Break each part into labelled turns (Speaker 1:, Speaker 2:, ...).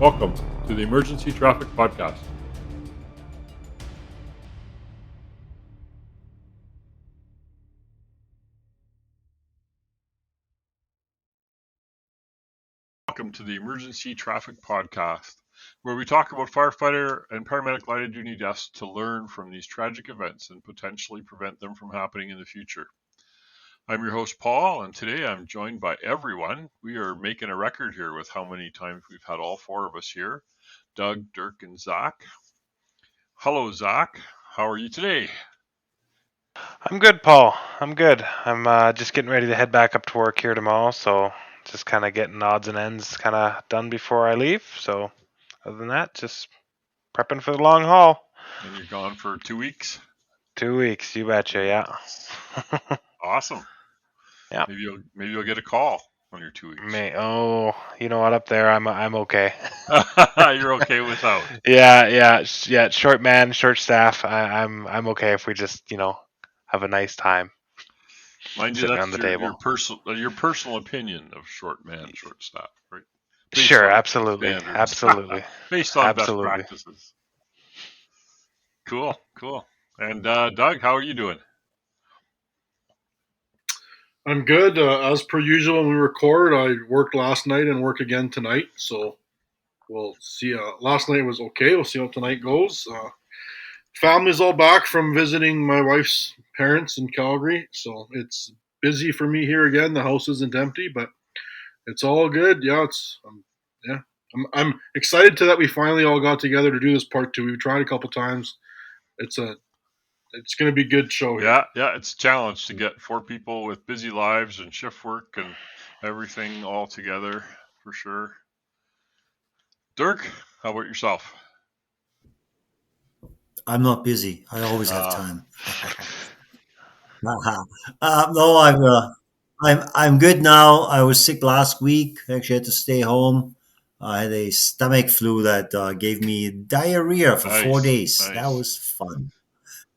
Speaker 1: Welcome to the Emergency Traffic Podcast. Welcome to the Emergency Traffic Podcast, where we talk about firefighter and paramedic line of duty deaths to learn from these tragic events and potentially prevent them from happening in the future. I'm your host, Paul, and today I'm joined by everyone. We are making a record here with how many times we've had all four of us here. Doug, Dirk, and Zach. Hello, Zach. How are you today?
Speaker 2: I'm good, Paul. I'm good. I'm just getting ready to head back up to work here tomorrow, so just kind of getting odds and ends kind of done before I leave. So other than that, just prepping for the long haul.
Speaker 1: And you're gone for 2 weeks?
Speaker 2: 2 weeks, you betcha, yeah.
Speaker 1: Awesome.
Speaker 2: Yeah.
Speaker 1: Maybe you'll get a call on your 2 weeks.
Speaker 2: You know what? Up there, I'm okay.
Speaker 1: You're okay without?
Speaker 2: Yeah. Short man, short staff. I'm okay if we just have a nice time.
Speaker 1: Mind you,
Speaker 2: sitting
Speaker 1: that's
Speaker 2: on the
Speaker 1: your personal opinion of short man, short staff, right?
Speaker 2: Sure, absolutely.
Speaker 1: Based on
Speaker 2: Absolutely.
Speaker 1: best practices. Cool. And Doug, how are you doing?
Speaker 3: I'm good. As per usual, when we record, I worked last night and work again tonight. So we'll see. Last night was okay. We'll see how tonight goes. Family's all back from visiting my wife's parents in Calgary. So it's busy for me here again. The house isn't empty, but it's all good. Yeah, I'm excited that we finally all got together to do this part two. We've tried a couple times. It's going to be a good show here.
Speaker 1: Yeah, it's a challenge to get four people with busy lives and shift work and everything all together, for sure. Dirk, how about yourself?
Speaker 4: I'm not busy. I always have time. No, I'm good now. I was sick last week. Actually, had to stay home. I had a stomach flu that gave me diarrhea for 4 days.
Speaker 1: Nice.
Speaker 4: That was fun.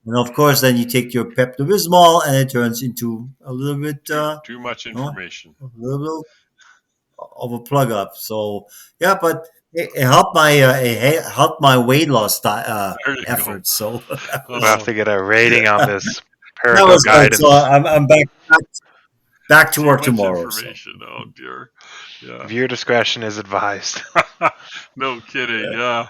Speaker 4: And of course, then you take your Pepto-Bismol, and it turns into a little bit
Speaker 1: too much information.
Speaker 4: A little bit of a plug up. So yeah, but it helped my weight loss efforts. So
Speaker 2: we'll have to get a rating on this
Speaker 4: that was
Speaker 2: guidance.
Speaker 4: Good. So I'm back to work tomorrow.
Speaker 1: Information. So. Oh dear. Yeah.
Speaker 2: Viewer discretion is advised.
Speaker 1: No kidding. Yeah.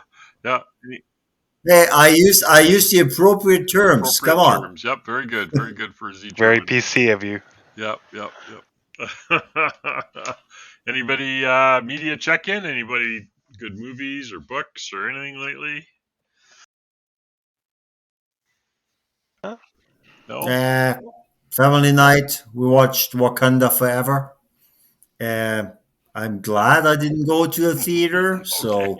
Speaker 4: Hey, I use the appropriate terms. Come on.
Speaker 1: Yep. Very good for Z.
Speaker 2: Very PC of you.
Speaker 1: Yep. Anybody media check-in? Anybody good movies or books or anything lately?
Speaker 4: No. Family night. We watched Wakanda Forever. I'm glad I didn't go to the theater. So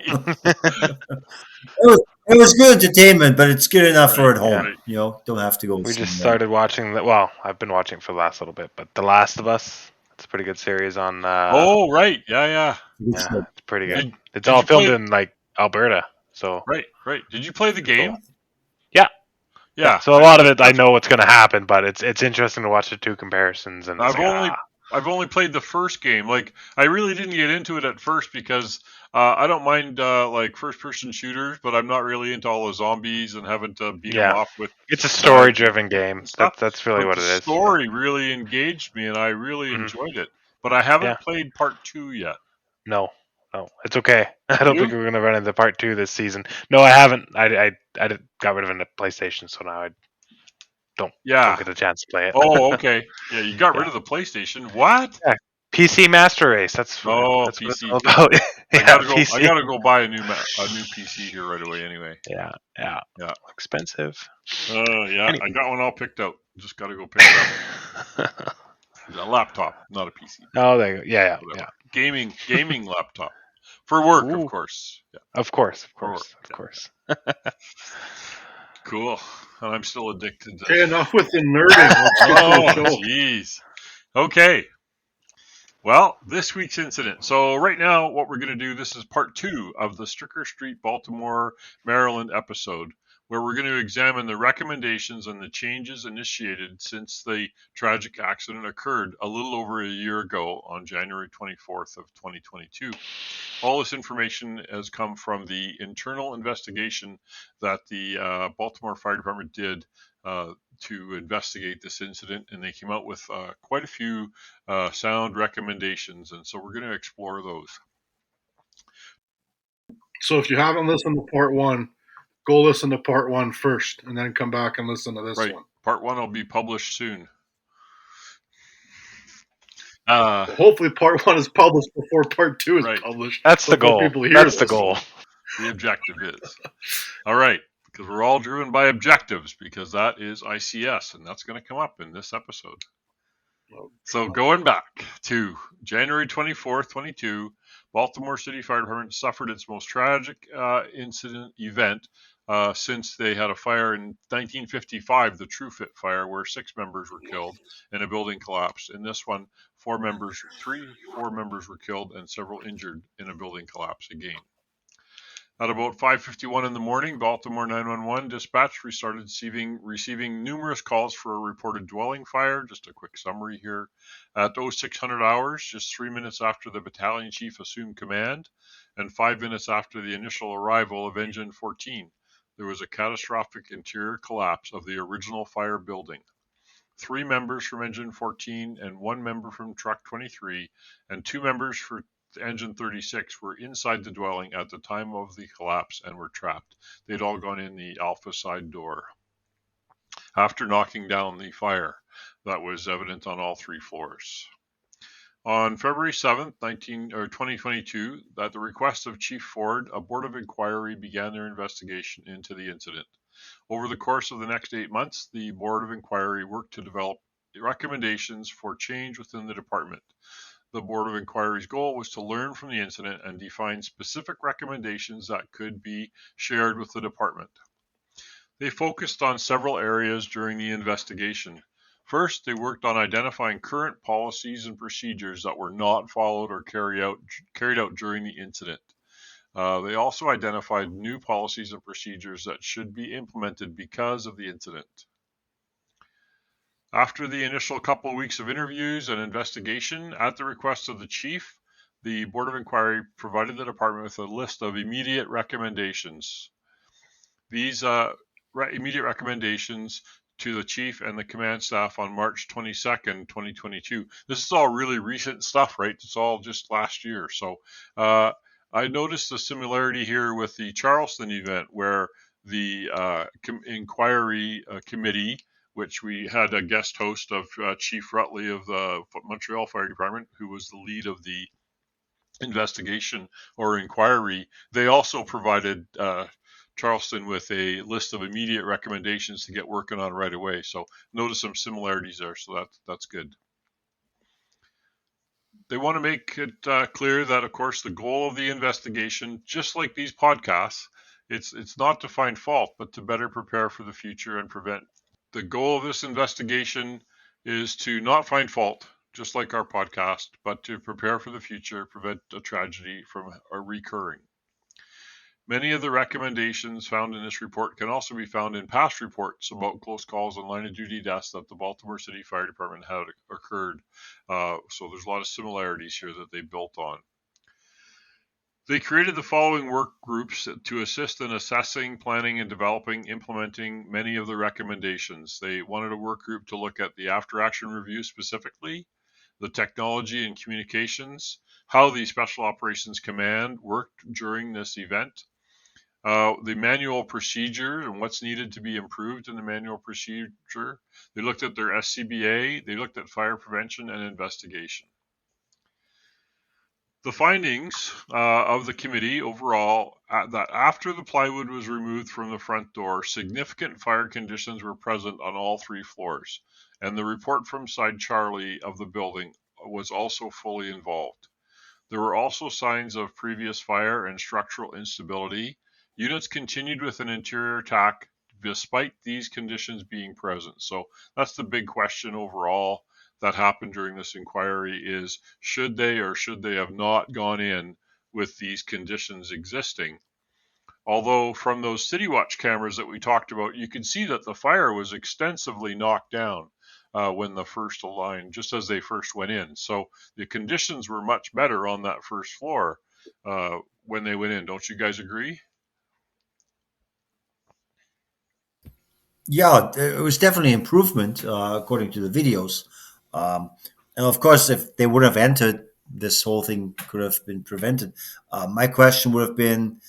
Speaker 4: it was good entertainment, but it's good enough for at home. Right. Don't have to go.
Speaker 2: We just started watching I've been watching for the last little bit, but The Last of Us. It's a pretty good series on.
Speaker 1: Oh right, yeah.
Speaker 2: It's pretty good. It's all filmed in like Alberta, so.
Speaker 1: Right. Did you play the game?
Speaker 2: Yeah. So a lot of it, I know what's going to happen, but it's interesting to watch the two comparisons. And
Speaker 1: I've only played the first game. Like I really didn't get into it at first because I don't mind like first-person shooters, but I'm not really into all the zombies and having to beat them off with.
Speaker 2: It's a story-driven game. That's really what it is.
Speaker 1: The story really engaged me, and I really enjoyed it. But I haven't played part 2 yet.
Speaker 2: No, it's okay. I don't think we're going to run into part 2 this season. No, I haven't. I got rid of it in the PlayStation, so now I don't get a chance to play it.
Speaker 1: Oh, okay. Yeah, you got rid of the PlayStation. What?
Speaker 2: Yeah. PC Master Race. That's what
Speaker 1: PC.
Speaker 2: it's all about.
Speaker 1: I gotta go buy a new PC here right away. Anyway.
Speaker 2: Yeah. Expensive.
Speaker 1: Anyway. I got one all picked out. Just gotta go pick it up. A laptop, not a PC.
Speaker 2: Oh, there you go. Yeah.
Speaker 1: Gaming laptop for work, of course. Yeah.
Speaker 2: Of course.
Speaker 1: Cool. And I'm still addicted to.
Speaker 3: Okay, enough with the nerding.
Speaker 1: Jeez. Okay. Well, this week's incident. So right now, what we're going to do, this is part 2 of the Stricker Street, Baltimore, Maryland episode. where we're going to examine the recommendations and the changes initiated since the tragic accident occurred a little over a year ago on January 24th of 2022. All this information has come from the internal investigation that the Baltimore Fire Department did to investigate this incident, and they came out with quite a few sound recommendations, and so we're going to explore those.
Speaker 3: So if you haven't listened to part one, go listen to part one first, and then come back and listen to this one.
Speaker 1: Part one will be published soon.
Speaker 3: Well, hopefully, part one is published before part two is published.
Speaker 2: That's the goal. That's the goal.
Speaker 1: The objective is. All right, because we're all driven by objectives, because that is ICS, and that's going to come up in this episode. So going back to January 24th, 22, Baltimore City Fire Department suffered its most tragic event since they had a fire in 1955, the True Fit fire, where 6 members were killed and a building collapsed. In this one, 4 members were killed and several injured in a building collapse again. At about 5:51 in the morning, Baltimore 911 dispatch started receiving numerous calls for a reported dwelling fire. Just a quick summary here. At 0600 hours, just 3 minutes after the battalion chief assumed command, and 5 minutes after the initial arrival of Engine 14, there was a catastrophic interior collapse of the original fire building. 3 members from Engine 14 and 1 member from Truck 23 and 2 members for Engine 36 were inside the dwelling at the time of the collapse and were trapped. They'd all gone in the Alpha side door. After knocking down the fire, that was evident on all 3 floors. On February 7th, 2022, at the request of Chief Ford, a board of inquiry began their investigation into the incident. Over the course of the next 8 months, the board of inquiry worked to develop recommendations for change within the department. The Board of Inquiry's goal was to learn from the incident and define specific recommendations that could be shared with the department. They focused on several areas during the investigation. First, they worked on identifying current policies and procedures that were not followed or carried out during the incident. They also identified new policies and procedures that should be implemented because of the incident. After the initial couple of weeks of interviews and investigation, at the request of the chief, the Board of Inquiry provided the department with a list of immediate recommendations. These immediate recommendations to the chief and the command staff on March 22nd, 2022. This is all really recent stuff, right? It's all just last year. So I noticed the similarity here with the Charleston event, where the inquiry committee, which we had a guest host of Chief Rutley of the Montreal Fire Department, who was the lead of the investigation or inquiry. They also provided Charleston with a list of immediate recommendations to get working on right away. So notice some similarities there, so that's good. They want to make it clear that, of course, the goal of the investigation, just like these podcasts, it's not to find fault, but to better prepare for the future and prevent. The goal of this investigation is to not find fault, just like our podcast, but to prepare for the future, prevent a tragedy from recurring. Many of the recommendations found in this report can also be found in past reports about close calls and line of duty deaths that the Baltimore City Fire Department had occurred. So there's a lot of similarities here that they built on. They created the following work groups to assist in assessing, planning, and implementing many of the recommendations. They wanted a work group to look at the after-action review specifically, the technology and communications, how the Special Operations Command worked during this event, the manual procedure and what's needed to be improved in the manual procedure. They looked at their SCBA, they looked at fire prevention and investigation. The findings of the committee overall, that after the plywood was removed from the front door, significant fire conditions were present on all 3 floors, and the report from Side Charlie of the building was also fully involved. There were also signs of previous fire and structural instability. Units continued with an interior attack despite these conditions being present. So that's the big question overall that happened during this inquiry is, should they or should they have not gone in with these conditions existing? Although from those City Watch cameras that we talked about, you can see that the fire was extensively knocked down when the first aligned, just as they first went in. So the conditions were much better on that first floor when they went in. Don't you guys agree?
Speaker 4: Yeah, it was definitely improvement according to the videos. And of course, if they would have entered, this whole thing could have been prevented. My question would have been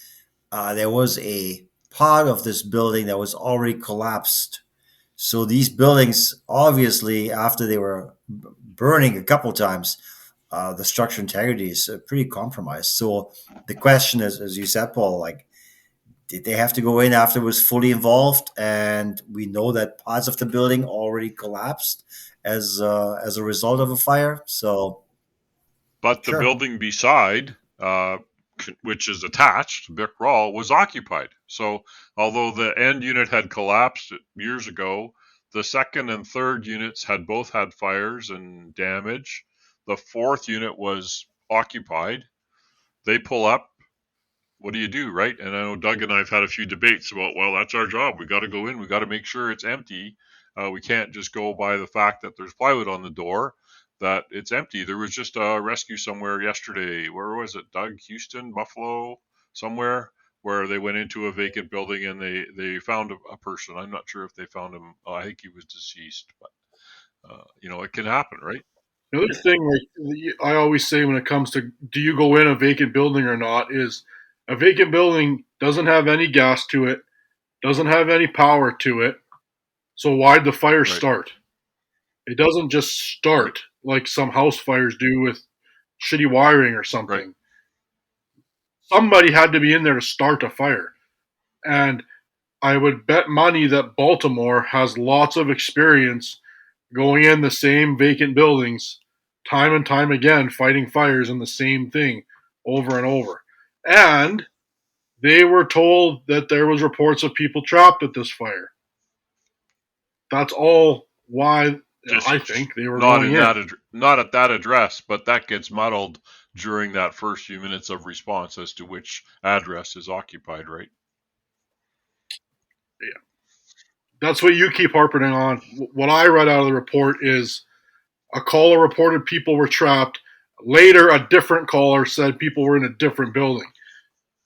Speaker 4: there was a part of this building that was already collapsed. So these buildings, obviously, after they were burning a couple times, the structural integrity is pretty compromised. So the question is, as you said, Paul, like, did they have to go in after it was fully involved? And we know that parts of the building already collapsed as a result of a fire. So
Speaker 1: But the
Speaker 4: sure,
Speaker 1: building beside, which is attached, Bick Rawl, was occupied. So although the end unit had collapsed years ago, the second and third units had both had fires and damage. The fourth unit was occupied. They pull up. What do you do, right? And I know Doug and I have had a few debates about, well, that's our job. We got to go in. We got to make sure it's empty. We can't just go by the fact that there's plywood on the door, that it's empty. There was just a rescue somewhere yesterday. Where was it? Doug, Houston, Buffalo, somewhere where they went into a vacant building and they found a person. I'm not sure if they found him. I think he was deceased, but it can happen, right?
Speaker 3: The other thing, like I always say when it comes to do you go in a vacant building or not, is a vacant building doesn't have any gas to it, doesn't have any power to it. So why'd the fire
Speaker 1: Right,
Speaker 3: start? It doesn't just
Speaker 1: right,
Speaker 3: start like some house fires do with shitty wiring or
Speaker 1: right.
Speaker 3: something. Somebody had to be in there to start a fire. And I would bet money that Baltimore has lots of experience going in the same vacant buildings time and time again, fighting fires in the same thing over and over. And they were told that there was reports of people trapped at this fire. That's all why
Speaker 1: Just
Speaker 3: I think they were
Speaker 1: not
Speaker 3: going
Speaker 1: in
Speaker 3: in.
Speaker 1: not at that address, but that gets muddled during that first few minutes of response as to which address is occupied, right?
Speaker 3: Yeah. That's what you keep harping on. What I read out of the report is a caller reported people were trapped. Later, a different caller said people were in a different building.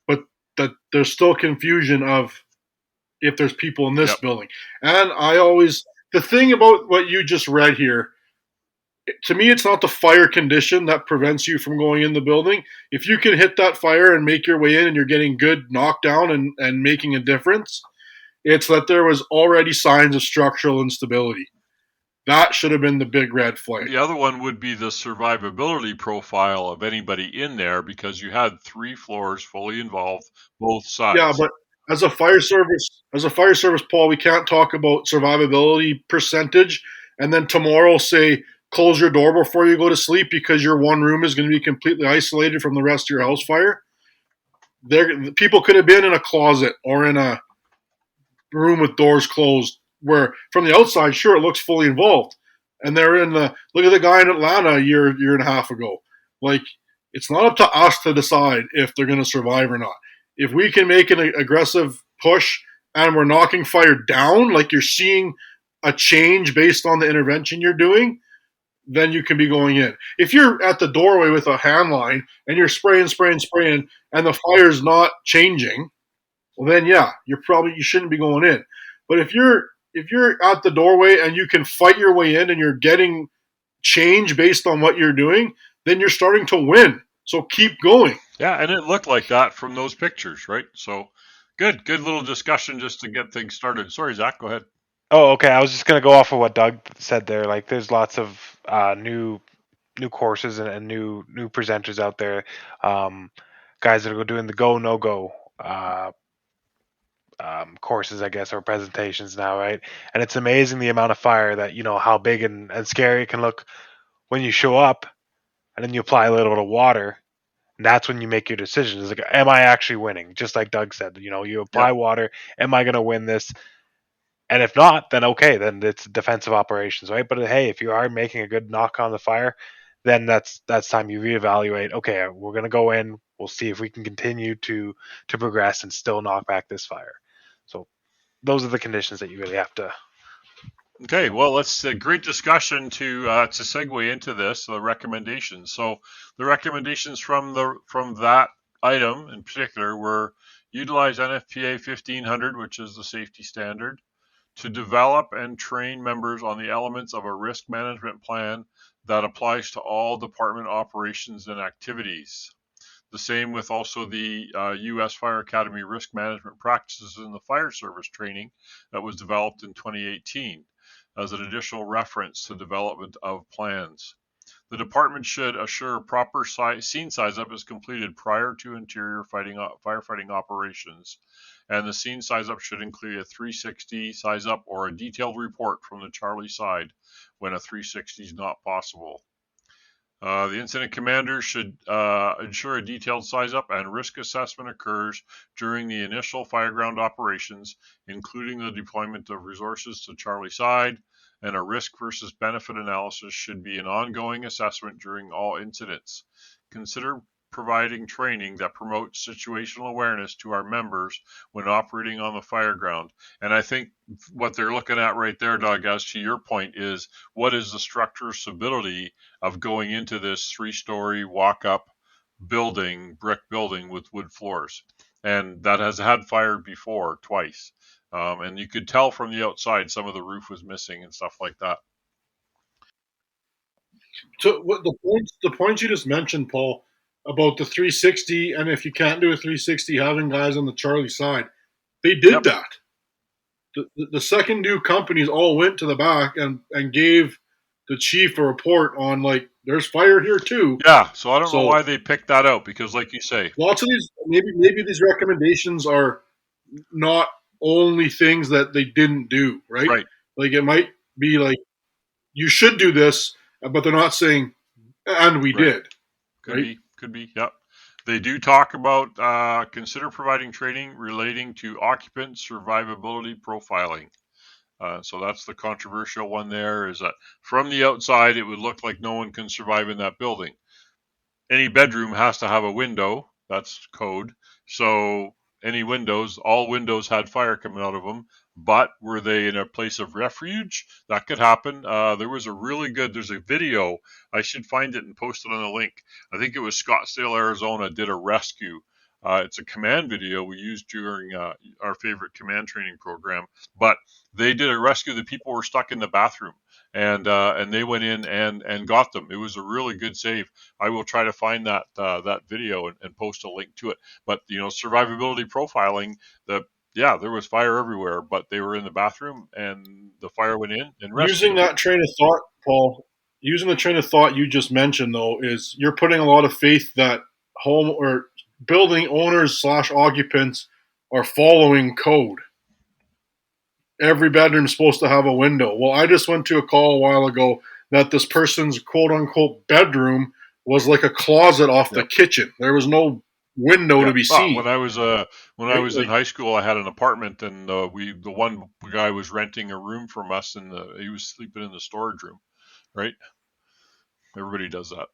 Speaker 3: But that there's still confusion of if there's people in this
Speaker 1: Yep.
Speaker 3: building. And the thing about what you just read here, to me, it's not the fire condition that prevents you from going in the building. If you can hit that fire and make your way in and you're getting good knockdown and making a difference, it's that there was already signs of structural instability. That should have been the big red flag.
Speaker 1: The other one would be the survivability profile of anybody in there because you had 3 floors fully involved, both
Speaker 3: Yeah,
Speaker 1: sides.
Speaker 3: but as a fire service, Paul, we can't talk about survivability percentage and then tomorrow say close your door before you go to sleep because your one room is going to be completely isolated from the rest of your house fire. There, people could have been in a closet or in a room with doors closed, where from the outside, sure, it looks fully involved, and they're in the look at the guy in Atlanta a year and a half ago. Like, it's not up to us to decide if they're going to survive or not. If we can make an aggressive push and we're knocking fire down, like you're seeing a change based on the intervention you're doing, then you can be going in. If you're at the doorway with a hand line and you're spraying, and the fire's not changing, well then yeah, you shouldn't be going in. But if you're at the doorway and you can fight your way in and you're getting change based on what you're doing, then you're starting to win. So keep going.
Speaker 1: Yeah, and it looked like that from those pictures, right? So good little discussion just to get things started. Sorry, Zach, go ahead.
Speaker 2: Oh, okay. I was just gonna go off of what Doug said there. Like, there's lots of new courses and new presenters out there. Guys that are doing the go no go courses, I guess, or presentations now, right? And it's amazing the amount of fire that how big and scary it can look when you show up, and then you apply a little bit of water. And that's when you make your decision. Is like, am I actually winning? Just like Doug said, you apply
Speaker 1: Yep.
Speaker 2: water. Am I going to win this? And if not, then okay, then it's defensive operations, right? But hey, if you are making a good knock on the fire, then that's time you reevaluate. Okay, we're gonna go in. we'll see if we can continue to progress and still knock back this fire. So those are the conditions that you really have to.
Speaker 1: Okay, well, let's great discussion to segue into this, the recommendations. So the recommendations from that item in particular were utilize NFPA 1500, which is the safety standard, to develop and train members on the elements of a risk management plan that applies to all department operations and activities. The same with also the U.S. Fire Academy risk management practices in the fire service training that was developed in 2018 as an additional reference to development of plans. The department should assure proper scene size up is completed prior to interior firefighting operations, and the scene size up should include a 360 size up or a detailed report from the Charlie side when a 360 is not possible. The incident commander should ensure a detailed size up and risk assessment occurs during the initial fireground operations, including the deployment of resources to Charlie side, and a risk versus benefit analysis should be an ongoing assessment during all incidents. Consider providing training that promotes situational awareness to our members when operating on the fireground. And I think what they're looking at right there, Doug, as to your point, is what is the structural stability of going into this 3-story walk-up building, brick building with wood floors. And that has had fire before, twice. And you could tell from the outside some of the roof was missing and stuff like that.
Speaker 3: So what the points you just mentioned, Paul, about the 360, and if you can't do a 360, having guys on the Charlie side, they did that. The second due companies all went to the back and gave the chief a report on, like, there's fire here too.
Speaker 1: Yeah, so I don't know why they picked that out, because like you say,
Speaker 3: lots of these, maybe these recommendations are not only things that they didn't do, right?
Speaker 1: Right.
Speaker 3: Like, it might be like, you should do this, but they're not saying, and we did.
Speaker 1: Could be, yep. They do talk about consider providing training relating to occupant survivability profiling. So that's the controversial one there, is that from the outside, it would look like no one can survive in that building. Any bedroom has to have a window. That's code. So all windows had fire coming out of them. But were they in a place of refuge? That could happen. There's a video. I should find it and post it on the link. I think it was Scottsdale, Arizona, did a rescue. It's a command video we used during our favorite command training program. But they did a rescue. The people were stuck in the bathroom, and they went in and got them. It was a really good save. I will try to find that video and post a link to it. But survivability profiling, there was fire everywhere, but they were in the bathroom and the fire went in and rescued.
Speaker 3: Using that train of thought, Paul, using the train of thought you just mentioned, though, is you're putting a lot of faith that home or building owners / occupants are following code. Every bedroom is supposed to have a window. Well, I just went to a call a while ago that this person's quote unquote bedroom was like a closet off the kitchen. There was no window to be seen.
Speaker 1: When I was in high school, I had an apartment, and the one guy was renting a room from us, and he was sleeping in the storage room. Right? Everybody does that,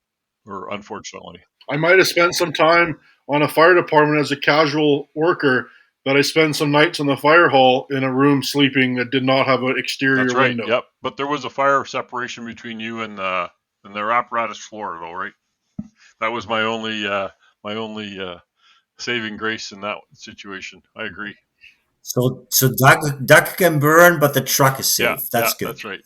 Speaker 1: or unfortunately.
Speaker 3: I might have spent some time on a fire department as a casual worker, but I spent some nights in the fire hall in a room sleeping that did not have an exterior
Speaker 1: That's right.
Speaker 3: window.
Speaker 1: Yep. But there was a fire separation between you and their apparatus floor, though, right? That was my only saving grace in that situation. I agree.
Speaker 4: So duck can burn, but the truck is safe. That's good.
Speaker 1: That's right.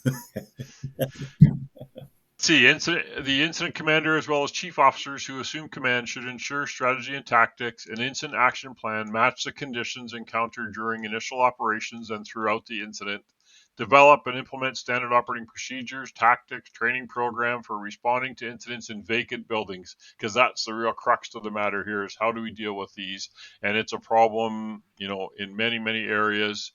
Speaker 1: See, the incident commander as well as chief officers who assume command should ensure strategy and tactics and incident action plan match the conditions encountered during initial operations and throughout the incident. Develop and implement standard operating procedures, tactics, training program for responding to incidents in vacant buildings, because that's the real crux of the matter here, is how do we deal with these? And it's a problem, in many, many areas.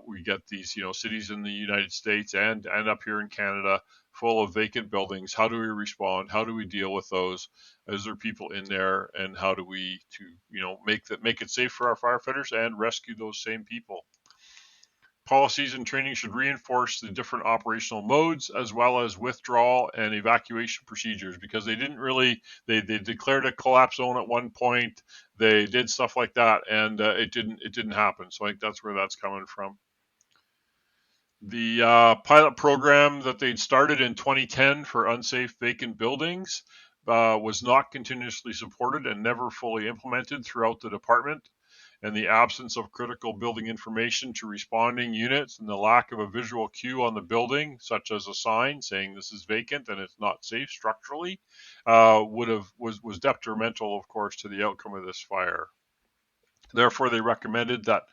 Speaker 1: We get these, cities in the United States and up here in Canada full of vacant buildings. How do we respond? How do we deal with those? Is there people in there? And how do we make it safe for our firefighters and rescue those same people? Policies and training should reinforce the different operational modes as well as withdrawal and evacuation procedures, because they didn't really, they declared a collapse zone at one point. They did stuff like that, and it didn't happen. So I think that's where that's coming from. The pilot program that they'd started in 2010 for unsafe vacant buildings was not continuously supported and never fully implemented throughout the department. And the absence of critical building information to responding units and the lack of a visual cue on the building, such as a sign saying this is vacant and it's not safe structurally, was detrimental, of course, to the outcome of this fire. Therefore, they recommended that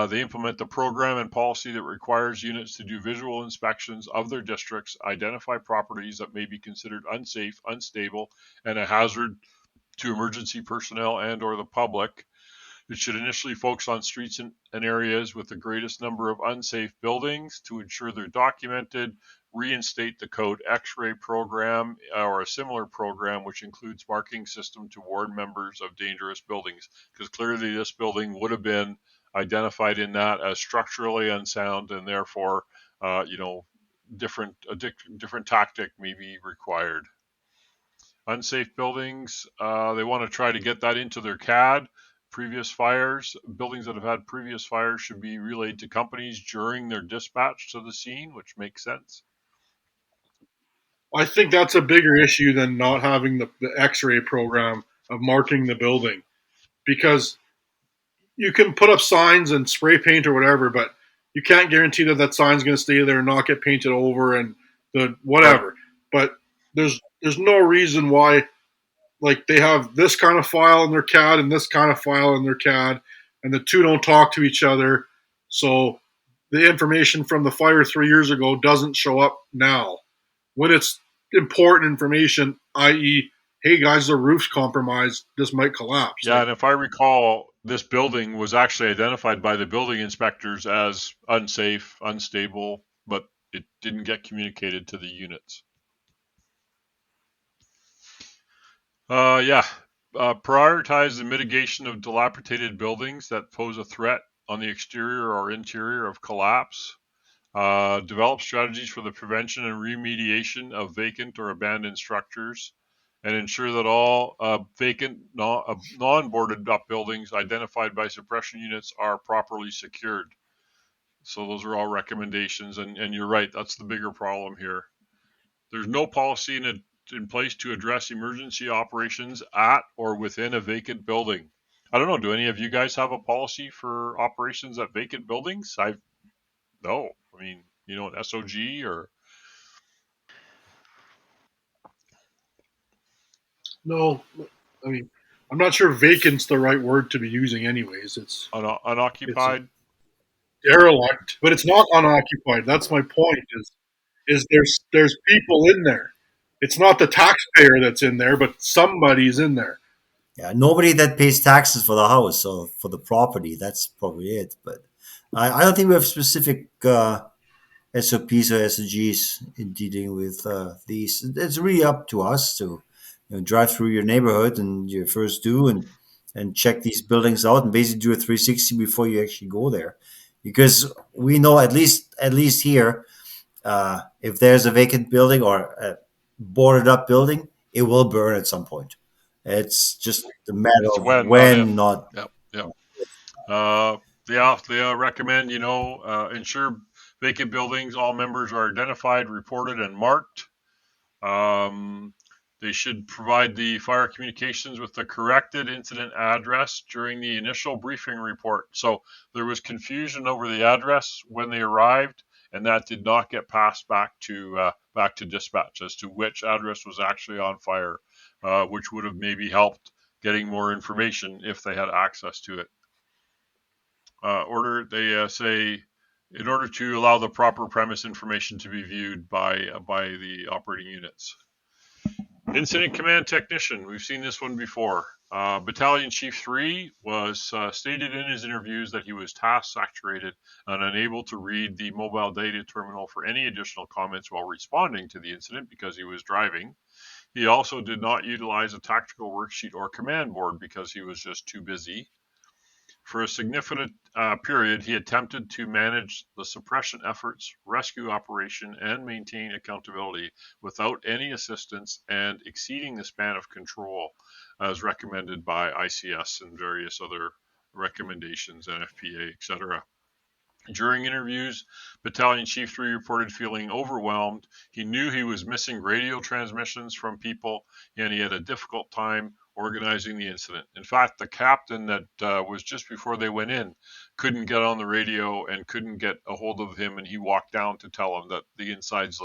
Speaker 1: they implement the program and policy that requires units to do visual inspections of their districts, identify properties that may be considered unsafe, unstable, and a hazard to emergency personnel and or the public. It should initially focus on streets and areas with the greatest number of unsafe buildings to ensure they're documented, reinstate the code X-ray program or a similar program which includes marking system to warn members of dangerous buildings, because clearly this building would have been identified in that as structurally unsound, and therefore, different tactic may be required. Unsafe buildings, they want to try to get that into their CAD. Previous fires, buildings that have had previous fires should be relayed to companies during their dispatch to the scene, which makes sense.
Speaker 3: I think that's a bigger issue than not having the X-ray program of marking the building, because you can put up signs and spray paint or whatever, but you can't guarantee that that sign's going to stay there and not get painted over and the whatever.
Speaker 1: Right.
Speaker 3: But there's no reason why, like, they have this kind of file in their CAD and this kind of file in their CAD, and the two don't talk to each other. So the information from the fire 3 years ago doesn't show up now when it's important information, i.e., hey guys, the roof's compromised, this might collapse.
Speaker 1: Yeah, and if I recall, this building was actually identified by the building inspectors as unsafe, unstable, but it didn't get communicated to the units. Prioritize the mitigation of dilapidated buildings that pose a threat on the exterior or interior of collapse. Develop strategies for the prevention and remediation of vacant or abandoned structures, and ensure that all vacant, non-boarded up buildings identified by suppression units are properly secured. So those are all recommendations, and you're right, that's the bigger problem here. There's no policy in place to address emergency operations at or within a vacant building. I don't know, do any of you guys have a policy for operations at vacant buildings? No. I mean, an SOG or
Speaker 3: No, I mean, I'm not sure vacant's the right word to be using. Anyways, it's a
Speaker 1: unoccupied.
Speaker 3: derelict, but it's not unoccupied. That's my point. Is there's people in there. It's not the taxpayer that's in there, but somebody's in there.
Speaker 4: Yeah, nobody that pays taxes for the house or for the property. That's probably it. But I don't think we have specific SOPs or SOGs in dealing with these. It's really up to us to drive through your neighborhood and your first do and check these buildings out and basically do a 360 before you actually go there, because we know at least here, if there's a vacant building or a boarded up building, it will burn at some point. It's just a matter
Speaker 1: It's
Speaker 4: of
Speaker 1: when, not if.
Speaker 4: when, not.
Speaker 1: Yep, yep. They recommend, ensure vacant buildings, all members are identified, reported, and marked. They should provide the fire communications with the corrected incident address during the initial briefing report. So there was confusion over the address when they arrived, and that did not get passed back to dispatch as to which address was actually on fire, which would have maybe helped getting more information if they had access to it. They say in order to allow the proper premise information to be viewed by the operating units. Incident Command Technician, we've seen this one before. Battalion Chief 3 was stated in his interviews that he was task saturated and unable to read the mobile data terminal for any additional comments while responding to the incident because he was driving. He also did not utilize a tactical worksheet or command board because he was just too busy. For a significant period, he attempted to manage the suppression efforts, rescue operation, and maintain accountability without any assistance and exceeding the span of control as recommended by ICS and various other recommendations, NFPA, etc. During interviews, Battalion Chief 3 reported feeling overwhelmed. He knew he was missing radio transmissions from people, and he had a difficult time organizing the incident. In fact, the captain that was just before they went in couldn't get on the radio and couldn't get a hold of him, and he walked down to tell him that the insides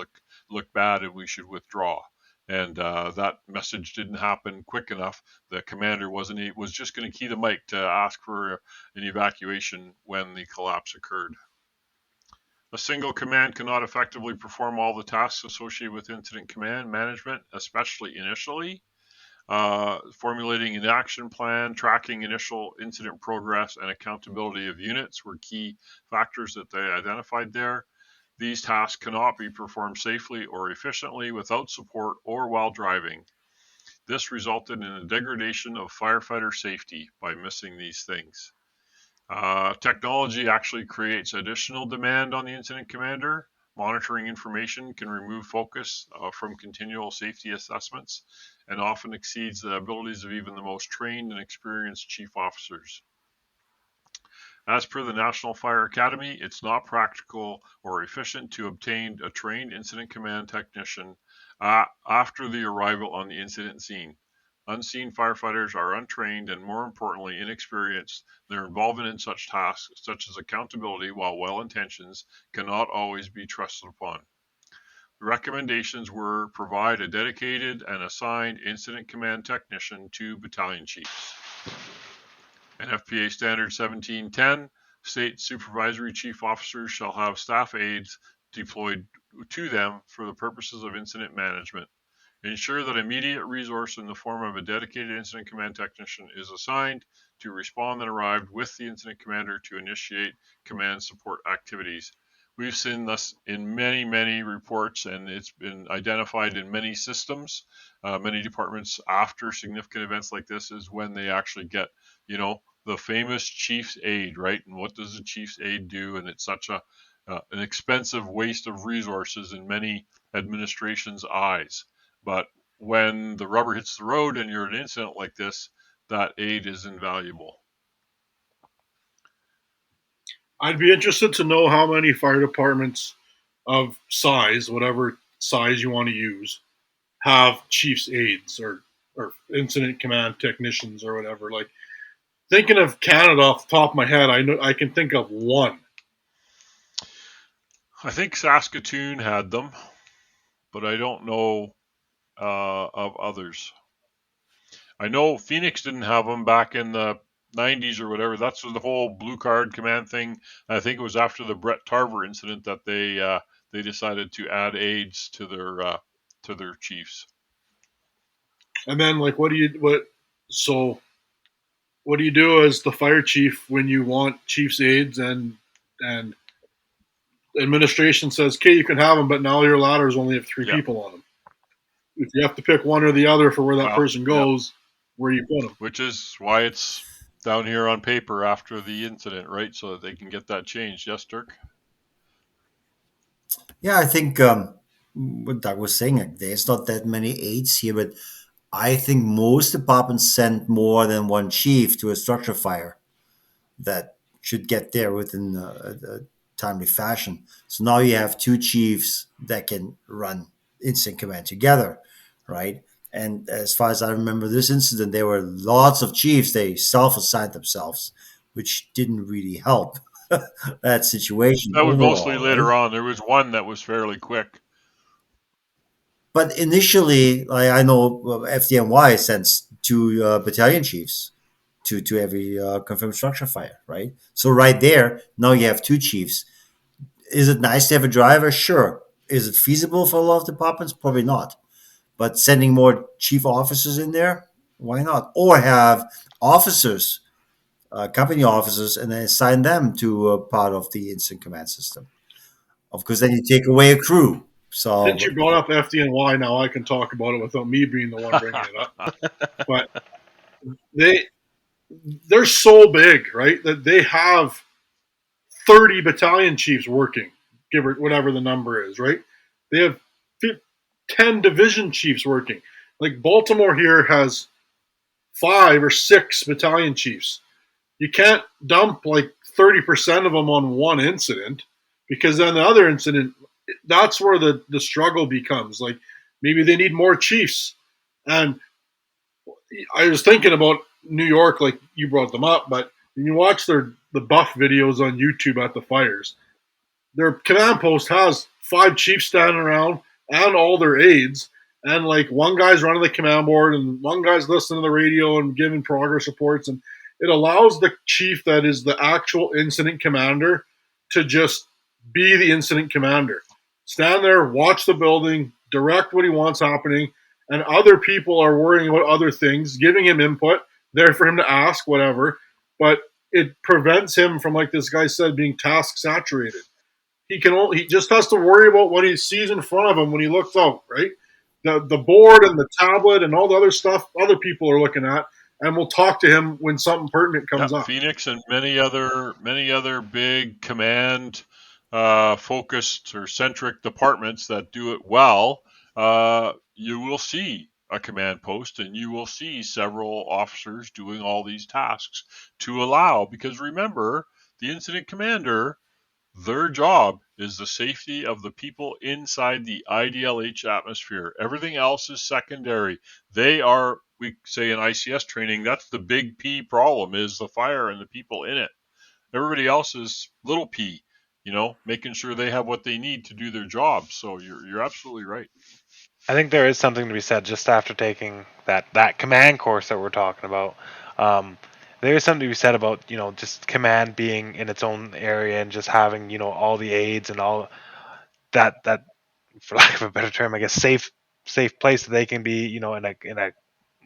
Speaker 1: look bad and we should withdraw. And that message didn't happen quick enough. The commander was just going to key the mic to ask for an evacuation when the collapse occurred. A single command cannot effectively perform all the tasks associated with incident command management, especially initially. Formulating an action plan, tracking initial incident progress, and accountability of units were key factors that they identified there. These tasks cannot be performed safely or efficiently without support or while driving. This resulted in a degradation of firefighter safety by missing these things. Technology actually creates additional demand on the incident commander. Monitoring information can remove focus from continual safety assessments and often exceeds the abilities of even the most trained and experienced chief officers. As per the National Fire Academy, it's not practical or efficient to obtain a trained incident command technician after the arrival on the incident scene. Unseen firefighters are untrained and, more importantly, inexperienced. Their involvement in such tasks, such as accountability, while well-intentioned, cannot always be trusted upon. The recommendations were provide a dedicated and assigned incident command technician to battalion chiefs. NFPA Standard 1710 states supervisory chief officers shall have staff aides deployed to them for the purposes of incident management. Ensure that immediate resource in the form of a dedicated incident command technician is assigned to respond and arrive with the incident commander to initiate command support activities. We've seen this in many, many reports, and it's been identified in many systems, many departments after significant events like this is when they actually get, the famous chief's aide, right? And what does the chief's aide do? And it's such an expensive waste of resources in many administrations' eyes. But when the rubber hits the road and you're in an incident like this, that aid is invaluable.
Speaker 3: I'd be interested to know how many fire departments of size, whatever size you want to use, have chief's aides or incident command technicians or whatever. Like, thinking of Canada off the top of my head, I can think of one.
Speaker 1: I think Saskatoon had them, but I don't know of others. I know Phoenix didn't have them back in the 90s or whatever. That's the whole blue card command thing. I think it was after the Brett Tarver incident that they decided to add aides to their chiefs.
Speaker 3: And then, like, what do you do as the fire chief when you want chief's aides and administration says, okay, you can have them, but now your ladders only have three people on them. If you have to pick one or the other for where that person goes, where you put them.
Speaker 1: Which is why it's down here on paper after the incident, right? So that they can get that changed. Yes, Dirk?
Speaker 4: Yeah, I think what Doug was saying, there's not that many aides here, but I think most departments send more than one chief to a structure fire that should get there within a timely fashion. So now you have two chiefs that can run incident command together, right? And as far as I remember this incident, there were lots of chiefs. They self-assigned themselves, which didn't really help that situation.
Speaker 1: That was
Speaker 4: overall,
Speaker 1: mostly later on. There was one that was fairly quick.
Speaker 4: But initially, I know FDNY sends two battalion chiefs to every confirmed structure fire, right? So right there, now you have two chiefs. Is it nice to have a driver? Sure. Is it feasible for a lot of departments? Probably not. But sending more chief officers in there, why not? Or have officers, company officers, and then assign them to a part of the instant command system. Of course, then you take away a crew. So
Speaker 3: Since you brought up FDNY, now I can talk about it without me being the one bringing it up. But they're so big, right, that they have 30 battalion chiefs working, give or whatever the number is, right? They have 10 division chiefs working. Like Baltimore here has 5 or 6 battalion chiefs. You can't dump like 30% of them on one incident, because then the other incident, that's where the struggle becomes. Like maybe they need more chiefs. And I was thinking about New York, like you brought them up, but when you watch the buff videos on YouTube at the fires, their command post has 5 chiefs standing around and all their aides, and like one guy's running the command board and one guy's listening to the radio and giving progress reports, and it allows the chief that is the actual incident commander to just be the incident commander, stand there, watch the building, direct what he wants happening, and other people are worrying about other things, giving him input, there for him to ask whatever, but it prevents him from, like this guy said, being task saturated. He just has to worry about what he sees in front of him when he looks out, right? The board and the tablet and all the other stuff other people are looking at, and we'll talk to him when something pertinent comes up.
Speaker 1: Phoenix and many other big command focused or centric departments that do it well, you will see a command post and you will see several officers doing all these tasks to allow, because remember, the incident commander, their job is the safety of the people inside the IDLH atmosphere. Everything else is secondary. They are, we say in ICS training, that's the big P problem, is the fire and the people in it. Everybody else is little p, making sure they have what they need to do their job. So you're absolutely right.
Speaker 2: I think there is something to be said just after taking that command course that we're talking about. There is something to be said about just command being in its own area and just having all the aids and all that for lack of a better term, I guess safe place that they can be in a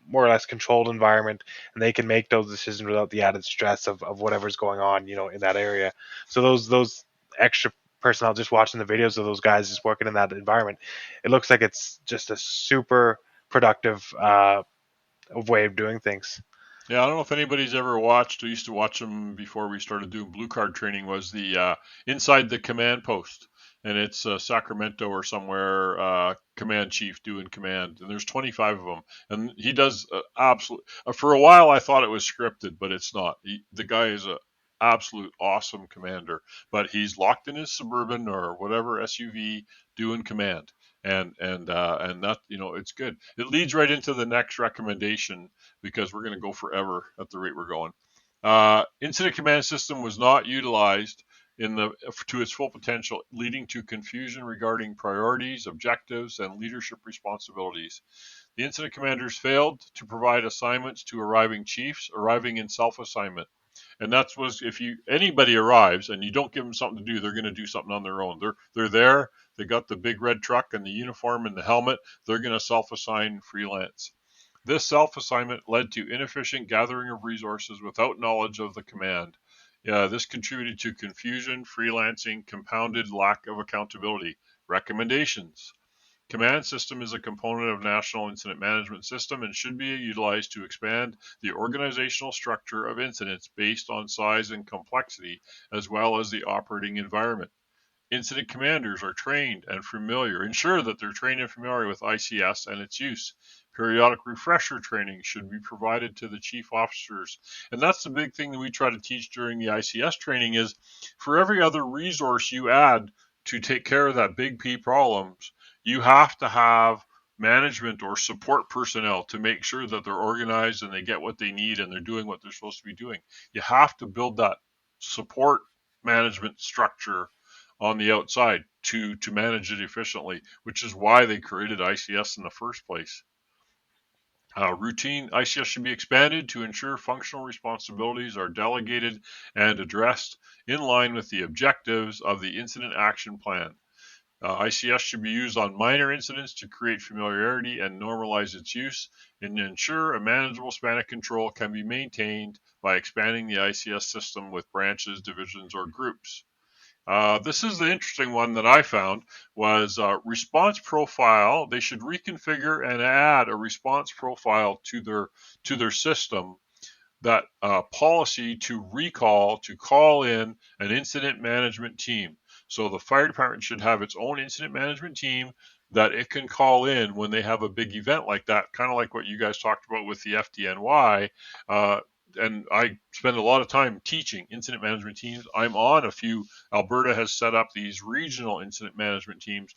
Speaker 2: more or less controlled environment, and they can make those decisions without the added stress of whatever's going on in that area. So those extra personnel, just watching the videos of those guys just working in that environment, it looks like it's just a super productive way of doing things.
Speaker 1: Yeah, I don't know if anybody's ever watched. I used to watch them before we started doing blue card training. Was the inside the command post, and it's Sacramento or somewhere. Command chief doing command, and there's 25 of them, and he does absolute. For a while, I thought it was scripted, but it's not. The guy is a absolute awesome commander, but he's locked in his Suburban or whatever SUV doing command, and that it's good. It leads right into the next recommendation, because we're going to go forever at the rate we're going. Incident command system was not utilized to its full potential, leading to confusion regarding priorities, objectives, and leadership responsibilities. The incident commanders failed to provide assignments to arriving chiefs, arriving in self-assignment. And that's was if anybody arrives and you don't give them something to do, they're going to do something on their own. They're there. They got the big red truck and the uniform and the helmet. They're going to self-assign freelance. This self-assignment led to inefficient gathering of resources without knowledge of the command. This contributed to confusion, freelancing, compounded lack of accountability. Recommendations. Command system is a component of National Incident Management System and should be utilized to expand the organizational structure of incidents based on size and complexity, as well as the operating environment. Incident commanders are trained and familiar. Ensure that they're trained and familiar with ICS and its use. Periodic refresher training should be provided to the chief officers. And that's the big thing that we try to teach during the ICS training is, for every other resource you add to take care of that big P problems, you have to have management or support personnel to make sure that they're organized and they get what they need and they're doing what they're supposed to be doing. You have to build that support management structure on the outside to manage it efficiently, which is why they created ICS in the first place. Routine ICS should be expanded to ensure functional responsibilities are delegated and addressed in line with the objectives of the incident action plan. ICS should be used on minor incidents to create familiarity and normalize its use, and ensure a manageable span of control can be maintained by expanding the ICS system with branches, divisions, or groups. This is the interesting one that I found was response profile. They should reconfigure and add a response profile to their system that policy to call in an incident management team. So the fire department should have its own incident management team that it can call in when they have a big event like that, kind of like what you guys talked about with the FDNY. And I spend a lot of time teaching incident management teams. I'm on a few. Alberta has set up these regional incident management teams,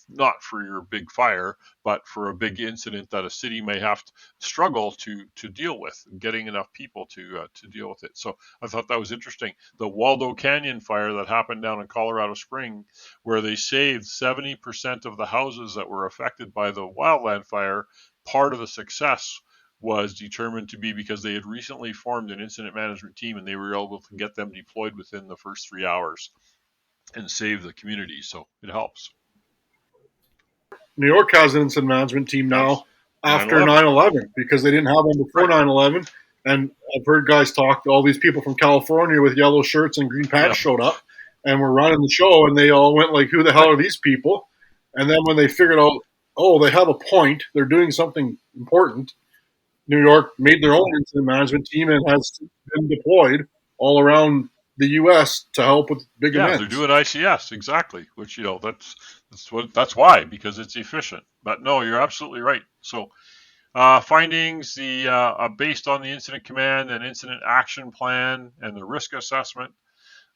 Speaker 1: not for your big fire, but for a big incident that a city may have to struggle to deal with, getting enough people to deal with it. So I thought that was interesting. The Waldo Canyon fire that happened down in Colorado Spring, where they saved 70% of the houses that were affected by the wildland fire, part of the success was determined to be because they had recently formed an incident management team and they were able to get them deployed within the first 3 hours and save the community. So it helps.
Speaker 3: New York has an incident management team
Speaker 1: That's
Speaker 3: now after
Speaker 1: 9/11.
Speaker 3: 9/11 because they didn't have one before
Speaker 1: Right.
Speaker 3: 9/11. And I've heard guys talk to all these people from California with yellow shirts and green pants
Speaker 1: Yeah.
Speaker 3: showed up and were running the show, and they all went like, "Who the hell are these people?" And then when they figured out, oh, they have a point, they're doing something important. New York made their own incident management team and has been deployed all around the U.S. to help with big
Speaker 1: Yeah,
Speaker 3: events.
Speaker 1: they're doing ICS exactly, which that's why, because it's efficient. But no, you're absolutely right. So findings based on the incident command and incident action plan and the risk assessment.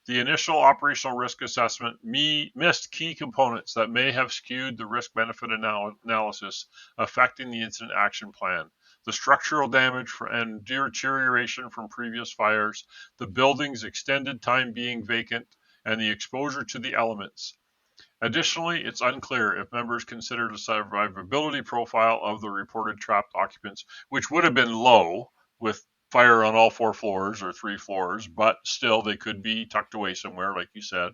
Speaker 1: The initial operational risk assessment missed key components that may have skewed the risk-benefit analysis affecting the incident action plan. The structural damage and deterioration from previous fires, the building's extended time being vacant, and the exposure to the elements. Additionally, it's unclear if members considered a survivability profile of the reported trapped occupants, which would have been low with fire on all 4 floors or 3 floors, but still they could be tucked away somewhere, like you said.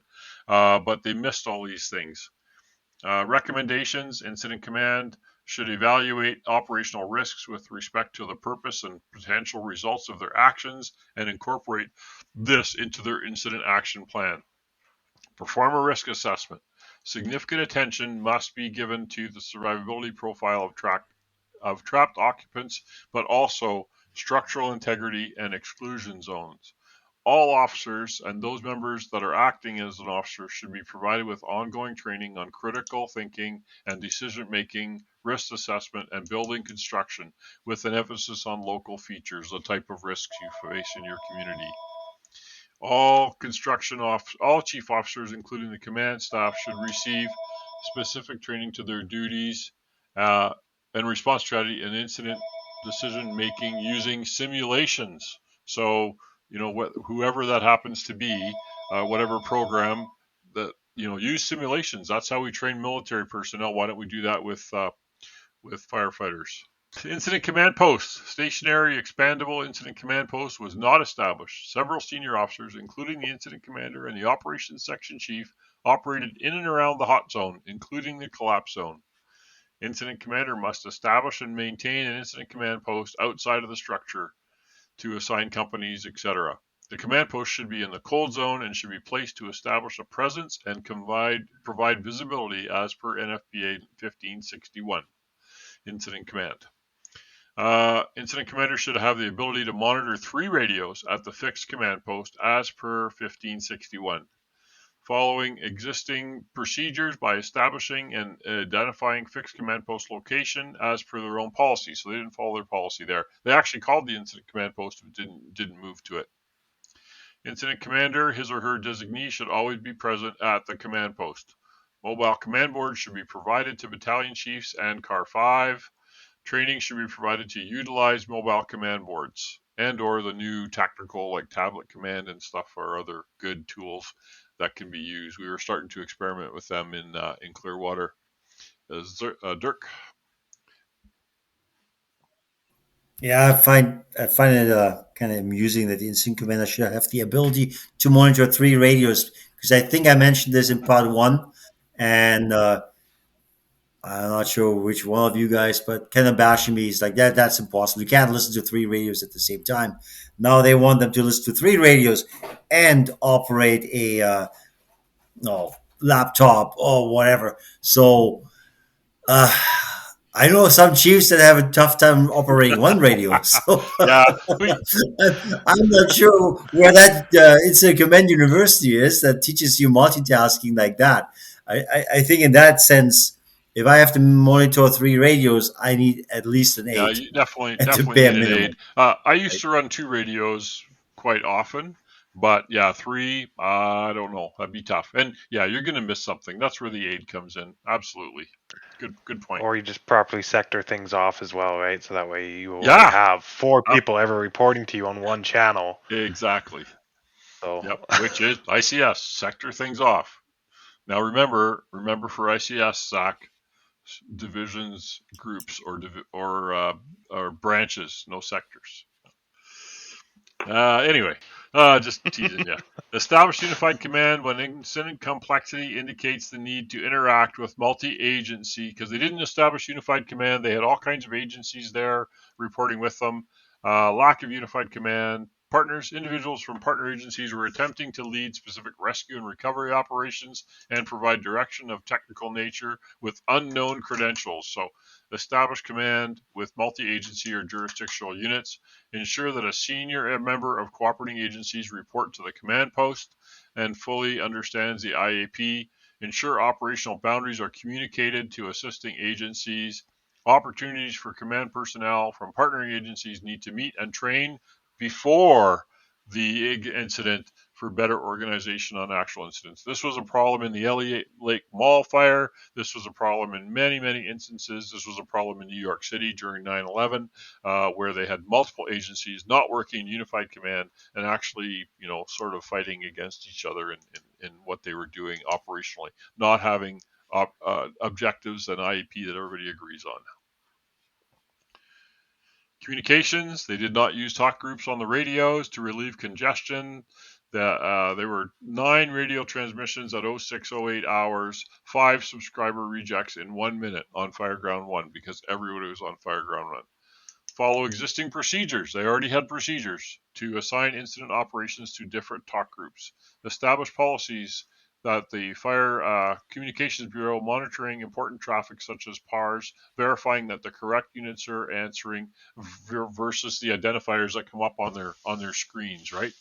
Speaker 1: But they missed all these things. Recommendations: Incident Command should evaluate operational risks with respect to the purpose and potential results of their actions and incorporate this into their incident action plan. Perform a risk assessment. Significant attention must be given to the survivability profile of trapped occupants, but also structural integrity and exclusion zones. All officers and those members that are acting as an officer should be provided with ongoing training on critical thinking and decision making, risk assessment, and building construction, with an emphasis on local features, the type of risks you face in your community. All chief officers, including the command staff, should receive specific training to their duties uh, and response strategy and incident decision making using simulations. So, whoever that happens to be, whatever program that use simulations. That's how we train military personnel. Why don't we do that with firefighters? Incident Command Post. Stationary expandable Incident Command Post was not established. Several senior officers, including the Incident Commander and the Operations Section Chief, operated in and around the hot zone, including the collapse zone. Incident Commander must establish and maintain an Incident Command Post outside of the structure to assign companies, etc. The command post should be in the cold zone and should be placed to establish a presence and provide visibility as per NFPA 1561. Incident Command. Incident Commander should have the ability to monitor 3 radios at the fixed command post as per 1561. Following existing procedures by establishing and identifying fixed command post location as per their own policy. So they didn't follow their policy there. They actually called the incident command post but didn't move to it. Incident Commander, his or her designee, should always be present at the command post. Mobile command boards should be provided to battalion chiefs and CAR 5. Training should be provided to utilize mobile command boards and or the new tactical like tablet command and stuff or other good tools that can be used. We were starting to experiment with them in Clearwater. Dirk.
Speaker 4: Yeah, I find it kind of amusing that the incident commander should have the ability to monitor 3 radios, because I think I mentioned this in part one, and I'm not sure which one of you guys, but kind of bashing me. Is like that's impossible. You can't listen to 3 radios at the same time. Now they want them to listen to 3 radios and operate a no laptop or whatever. So uh, I know some chiefs that have a tough time operating one radio, so
Speaker 1: Yeah,
Speaker 4: I'm not sure where that Incident Command University is that teaches you multitasking like that. I think in that sense, if I have to monitor three radios, I need at least an
Speaker 1: yeah,
Speaker 4: eight
Speaker 1: you definitely
Speaker 4: at the
Speaker 1: definitely
Speaker 4: bare
Speaker 1: need an aid.
Speaker 4: minimum.
Speaker 1: I used
Speaker 4: Right?
Speaker 1: to run two radios quite often, but yeah, three, I don't know. That'd be tough. And yeah, you're gonna miss something. That's where the aid comes in. Absolutely. Good point.
Speaker 2: Or you just properly sector things off as well, right? So that way you only
Speaker 1: Yeah,
Speaker 2: have four
Speaker 1: uh,
Speaker 2: people ever reporting to you on one channel.
Speaker 1: exactly.
Speaker 2: So
Speaker 1: Yep, which is ICS, sector things off. Now remember for ICS, Zach, divisions, groups, or branches, no sectors. Anyway, just teasing you. Establish unified command when incident complexity indicates the need to interact with multi-agency, because they didn't establish unified command. They had all kinds of agencies there reporting with them. Lack of unified command. Partners, individuals from partner agencies were attempting to lead specific rescue and recovery operations and provide direction of technical nature with unknown credentials. So, establish command with multi agency or jurisdictional units. Ensure that a senior member of cooperating agencies report to the command post and fully understands the IAP. Ensure operational boundaries are communicated to assisting agencies. Opportunities for command personnel from partnering agencies need to meet and train before the incident for better organization on actual incidents. This was a problem in the Elliott Lake Mall fire. This was a problem in many instances. This was a problem in New York City during 9/11, where they had multiple agencies not working in unified command and actually, sort of fighting against each other in what they were doing operationally, not having objectives and IEP that everybody agrees on. Communications, they did not use talk groups on the radios to relieve congestion. There were 9 radio transmissions at 0608 hours, 5 subscriber rejects in 1 minute on Fireground 1 because everybody was on Fireground 1. Follow existing procedures. They already had procedures to assign incident operations to different talk groups. Establish policies that the Fire Communications Bureau monitoring important traffic such as PARs, verifying that the correct units are answering versus the identifiers that come up on their screens, right?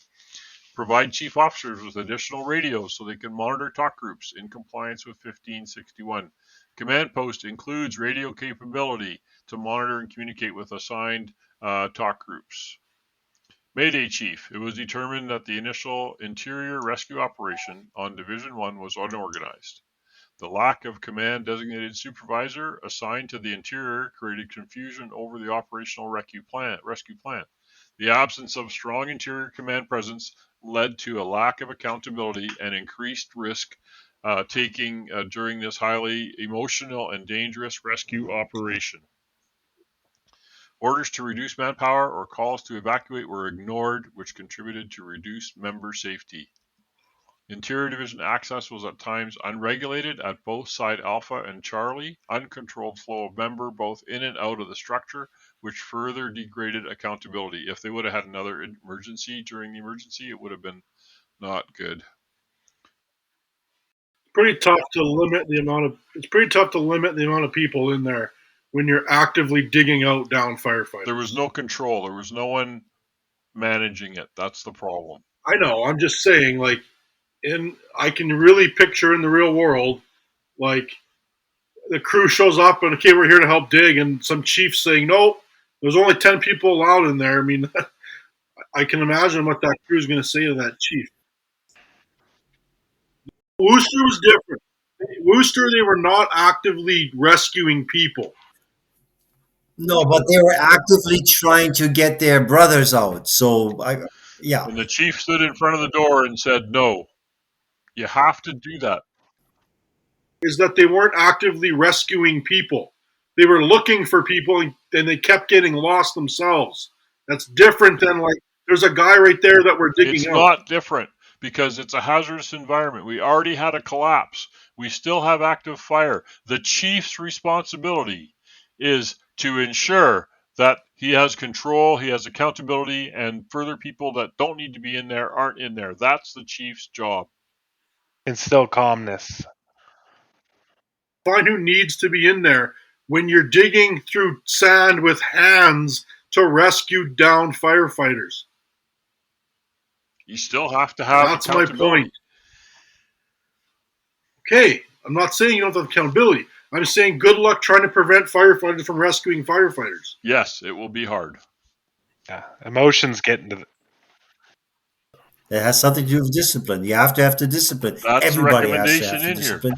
Speaker 1: Provide chief officers with additional radios so they can monitor talk groups in compliance with 1561. Command post includes radio capability to monitor and communicate with assigned talk groups. Mayday Chief. It was determined that the initial interior rescue operation on Division 1 was unorganized. The lack of command designated supervisor assigned to the interior created confusion over the operational rescue plan. The absence of strong interior command presence led to a lack of accountability and increased risk taking during this highly emotional and dangerous rescue operation. Orders to reduce manpower or calls to evacuate were ignored, which contributed to reduced member safety. Interior Division access was at times unregulated at both Side Alpha and Charlie, uncontrolled flow of member both in and out of the structure, which further degraded accountability. If they would have had another emergency during the emergency, it would have been not good.
Speaker 3: Pretty tough to limit the amount of. It's pretty tough to limit the amount of people in there when you're actively digging out down firefighters.
Speaker 1: There was no control. There was no one managing it. That's the problem.
Speaker 3: I know. I'm just saying, like, I can really picture in the real world, like, the crew shows up and okay, we're here to help dig, and some chief saying, no, there's only 10 people allowed in there. I mean, I can imagine what that crew is going to say to that chief. Worcester was different. Worcester, they were not actively rescuing people.
Speaker 4: No, but they were actively trying to get their brothers out. So, yeah.
Speaker 1: And the chief stood in front of the door and said, no, you have to do that.
Speaker 3: Is that they weren't actively rescuing people. They were looking for people and they kept getting lost themselves. That's different than, like, there's a guy right there that we're digging
Speaker 1: It's
Speaker 3: out.
Speaker 1: not different because it's a hazardous environment. We already had a collapse. We still have active fire. The chief's responsibility is to ensure that he has control, he has accountability, and further people that don't need to be in there aren't in there. That's the chief's job.
Speaker 2: instill calmness.
Speaker 3: Find who needs to be in there. when you're digging through sand with hands to rescue downed firefighters.
Speaker 1: You still have to have
Speaker 3: That's my
Speaker 1: accountability.
Speaker 3: point. Okay, I'm not saying you don't have accountability. I'm saying good luck trying to prevent firefighters from rescuing firefighters.
Speaker 1: Yes, it will be hard.
Speaker 2: Yeah, emotions get into the,
Speaker 4: It has something to do with discipline. You have to have the discipline.
Speaker 1: That's the
Speaker 4: Everybody has to
Speaker 1: recommendation
Speaker 4: have the
Speaker 1: in here.
Speaker 4: discipline.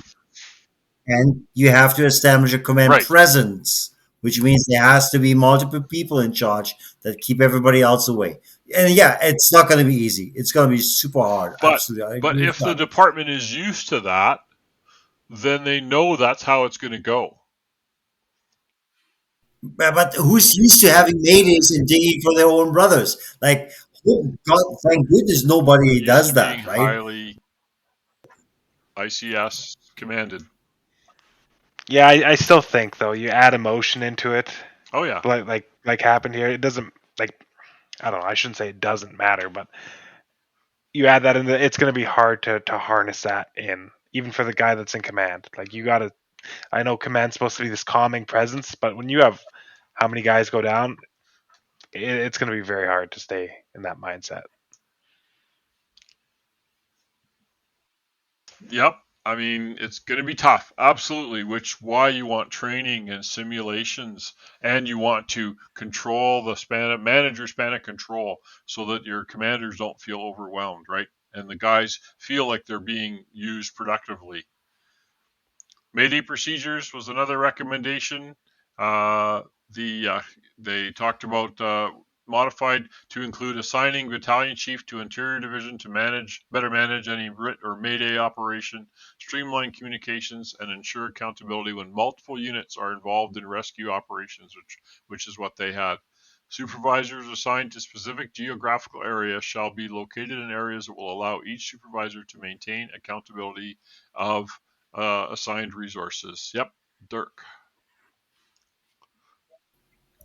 Speaker 4: And you have to establish a command
Speaker 1: Right.
Speaker 4: presence, which means there has to be multiple people in charge that keep everybody else away. And yeah, it's not going to be easy. It's going to be super hard. Absolutely.
Speaker 1: But if the department is used to that, then they know that's how it's going to go.
Speaker 4: But who's used to having maydays and digging for their own brothers? Like, oh God, thank goodness nobody
Speaker 1: Used
Speaker 4: does
Speaker 1: to
Speaker 4: that,
Speaker 1: being
Speaker 4: right?
Speaker 1: highly ICS commanded.
Speaker 2: yeah. I still think though you add emotion into it,
Speaker 1: Oh yeah.
Speaker 2: like happened here. It doesn't like I don't know. I shouldn't say it doesn't matter, but you add that in, it's going to be hard to harness that in, even for the guy that's in command. Like you got to. I know command's supposed to be this calming presence, but when you have how many guys go down, it's going to be very hard to stay in that mindset.
Speaker 1: Yep. I mean, it's going to be tough. Absolutely. Which why you want training and simulations, and you want to control the manager span of control, so that your commanders don't feel overwhelmed, right? And the guys feel like they're being used productively. Mayday procedures was another recommendation. They talked about modified to include assigning battalion chief to interior division to better manage any RIT or Mayday operation, streamline communications, and ensure accountability when multiple units are involved in rescue operations, which is what they had. Supervisors assigned to specific geographical areas shall be located in areas that will allow each supervisor to maintain accountability of assigned resources. Yep, Dirk.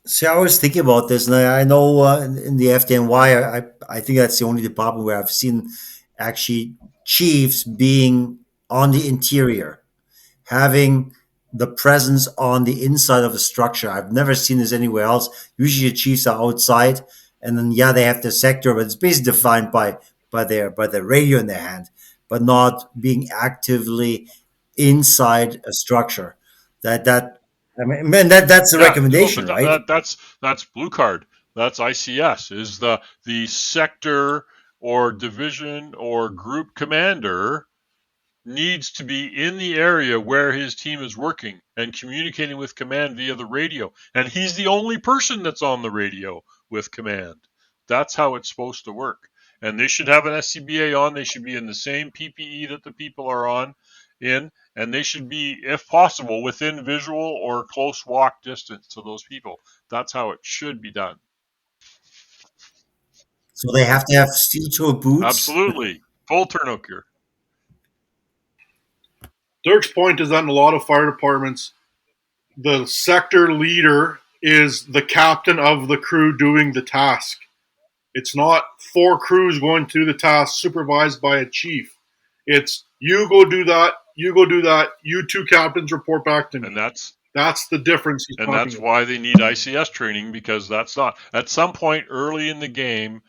Speaker 4: See, I was thinking about this, and I know in the FDNY, I think that's the only department where I've seen actually chiefs being on the interior, having the presence on the inside of the structure. I've never seen this anywhere else. Usually, the chiefs are outside, and then yeah, they have their sector, but it's basically defined by their radio in their hand, but not being actively inside a structure. That I mean, man, that's the
Speaker 1: Yeah, no,
Speaker 4: recommendation,
Speaker 1: but
Speaker 4: right?
Speaker 1: that's blue card. That's ICS. Is the sector or division or group commander needs to be in the area where his team is working and communicating with command via the radio. And he's the only person that's on the radio with command. That's how it's supposed to work. And they should have an SCBA on. They should be in the same PPE that the people are on in. And they should be, if possible, within visual or close walk distance to those people. That's how it should be done.
Speaker 4: So they have to have steel-toe boots.
Speaker 1: Absolutely. Full turnout gear.
Speaker 3: Dirk's point is that in a lot of fire departments, the sector leader is the captain of the crew doing the task. It's not 4 crews going to the task supervised by a chief. It's you go do that, you go do that, you 2 captains report back to me.
Speaker 1: And that's
Speaker 3: the difference he's talking
Speaker 1: that's
Speaker 3: about.
Speaker 1: why they need ICS training, because that's not at some point early in the game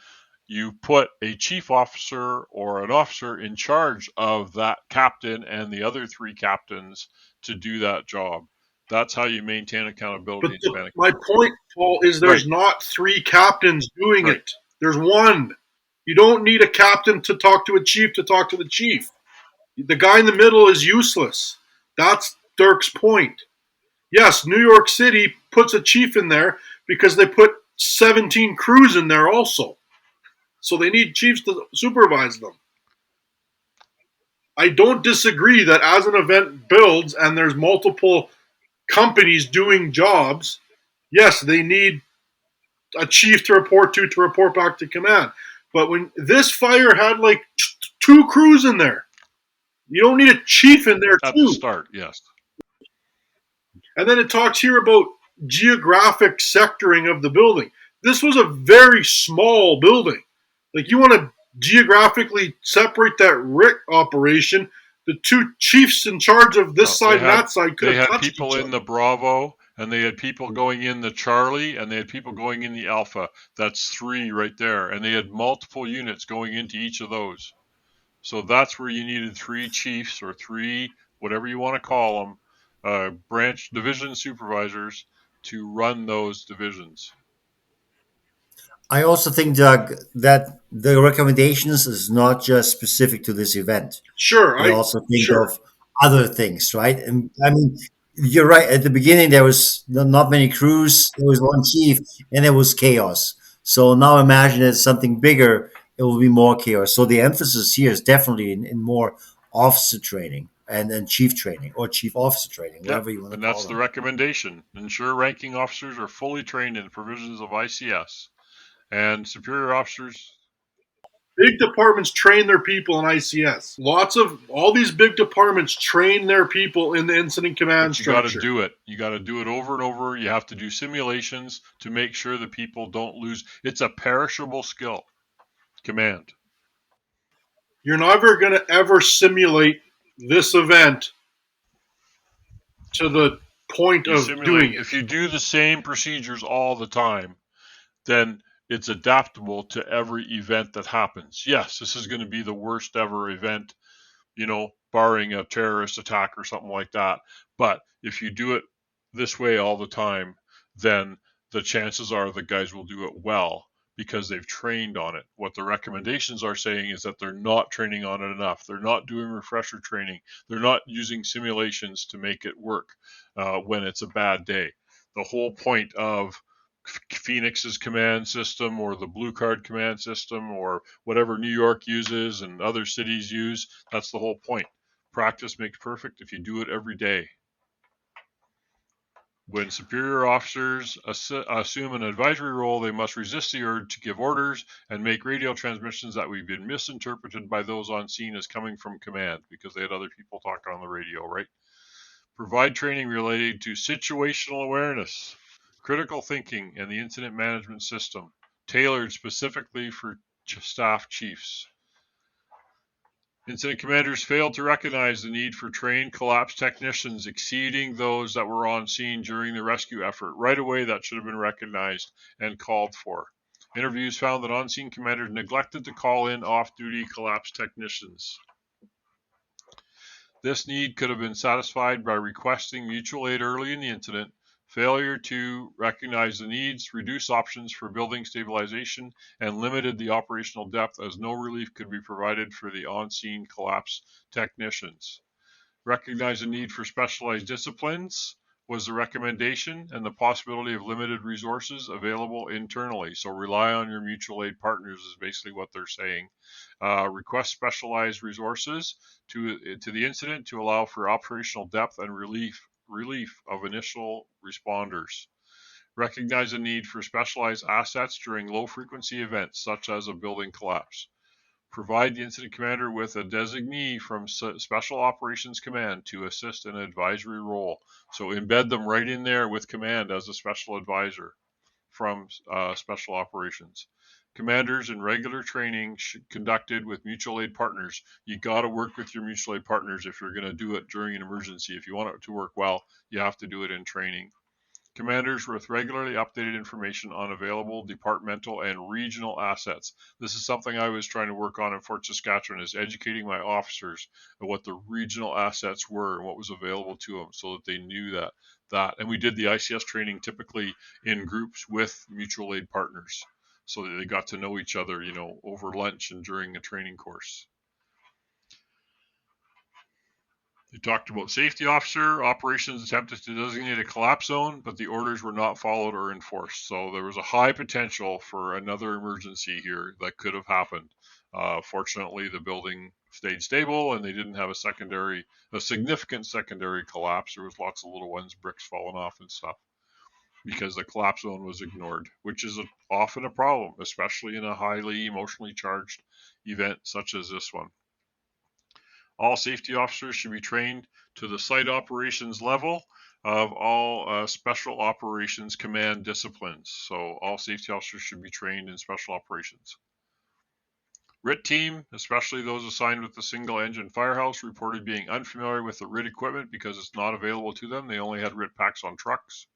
Speaker 1: you put a chief officer or an officer in charge of that captain and the other 3 captains to do that job. That's how you maintain accountability.
Speaker 3: But my point, Paul, is there's not 3 captains doing it. There's 1. You don't need a captain to talk to a chief to talk to the chief. The guy in the middle is useless. That's Dirk's point. Yes, New York City puts a chief in there because they put 17 crews in there also. So they need chiefs to supervise them. I don't disagree that as an event builds and there's multiple companies doing jobs, yes, they need a chief to report back to command. But when this fire had like 2 crews in there, you don't need a chief in there
Speaker 1: at
Speaker 3: too.
Speaker 1: the start, yes.
Speaker 3: And then it talks here about geographic sectoring of the building. This was a very small building. Like, you want to geographically separate that RIT operation. The 2 chiefs in charge of this side and that side could have touched
Speaker 1: people
Speaker 3: each
Speaker 1: in
Speaker 3: other.
Speaker 1: the Bravo and they had people going in the Charlie, and they had people going in the Alpha. That's 3 right there, and they had multiple units going into each of those. So that's where you needed 3 chiefs or 3, whatever you want to call them, branch division supervisors to run those divisions.
Speaker 4: I also think, Doug, that the recommendations is not just specific to this event.
Speaker 3: Sure,
Speaker 4: They also think
Speaker 3: sure.
Speaker 4: of other things, right? And I mean, you're right. At the beginning, there was not many crews. There was one chief, and there was chaos. So now imagine it's something bigger. It will be more chaos. So the emphasis here is definitely in more officer training and chief training or chief officer training,
Speaker 1: Yep,
Speaker 4: whatever you want to
Speaker 1: and
Speaker 4: call
Speaker 1: that's the
Speaker 4: them.
Speaker 1: recommendation. Ensure ranking officers are fully trained in the provisions of ICS, and superior officers.
Speaker 3: Big departments train their people in ICS. All these big departments train their people in the incident command
Speaker 1: But you got to
Speaker 3: structure.
Speaker 1: do it. You got to do it over and over. You have to do simulations to make sure that people don't lose. It's a perishable skill. Command.
Speaker 3: You're never going to ever simulate this event to the point
Speaker 1: You
Speaker 3: of
Speaker 1: simulate.
Speaker 3: doing it.
Speaker 1: If you do the same procedures all the time, then it's adaptable to every event that happens. Yes, this is going to be the worst ever event, barring a terrorist attack or something like that. But if you do it this way all the time, then the chances are the guys will do it well because they've trained on it. What the recommendations are saying is that they're not training on it enough. They're not doing refresher training. They're not using simulations to make it work when it's a bad day. The whole point of Phoenix's command system or the Blue Card command system or whatever New York uses and other cities use, that's the whole point. Practice makes perfect if you do it every day. When superior officers assume an advisory role, they must resist the urge to give orders and make radio transmissions that would be misinterpreted by those on scene as coming from command because they had other people talking on the radio, right? Provide training related to situational awareness, critical thinking, and the incident management system, tailored specifically for staff chiefs. Incident commanders failed to recognize the need for trained collapse technicians exceeding those that were on scene during the rescue effort. Right away, that should have been recognized and called for. Interviews found that on scene commanders neglected to call in off duty collapse technicians. This need could have been satisfied by requesting mutual aid early in the incident. Failure to recognize the needs reduced options for building stabilization and limited the operational depth as no relief could be provided for the on-scene collapse technicians. Recognize the need for specialized disciplines was the recommendation and the possibility of limited resources available internally. So rely on your mutual aid partners is basically what they're saying. Request specialized resources to the incident to allow for operational depth and relief of initial responders. Recognize the need for specialized assets during low frequency events such as a building collapse. Provide the incident commander with a designee from Special Operations Command to assist in an advisory role. So embed them right in there with command as a special advisor from Special Operations. Commanders in regular training conducted with mutual aid partners. You got to work with your mutual aid partners if you're going to do it during an emergency. If you want it to work well, you have to do it in training. Commanders with regularly updated information on available departmental and regional assets. This is something I was trying to work on in Fort Saskatchewan, is educating my officers of what the regional assets were and what was available to them so that they knew that. And we did the ICS training typically in groups with mutual aid partners so that they got to know each other, over lunch and during a training course. They talked about safety officer. Operations attempted to designate a collapse zone, but the orders were not followed or enforced. So there was a high potential for another emergency here that could have happened. Fortunately, the building stayed stable and they didn't have a significant secondary collapse. There was lots of little ones, bricks falling off and stuff, because the collapse zone was ignored, which is often a problem, especially in a highly emotionally charged event such as this one. All safety officers should be trained to the site operations level of all special operations command disciplines. So all safety officers should be trained in special operations. RIT team, especially those assigned with the single engine firehouse, reported being unfamiliar with the RIT equipment because it's not available to them. They only had RIT packs on trucks.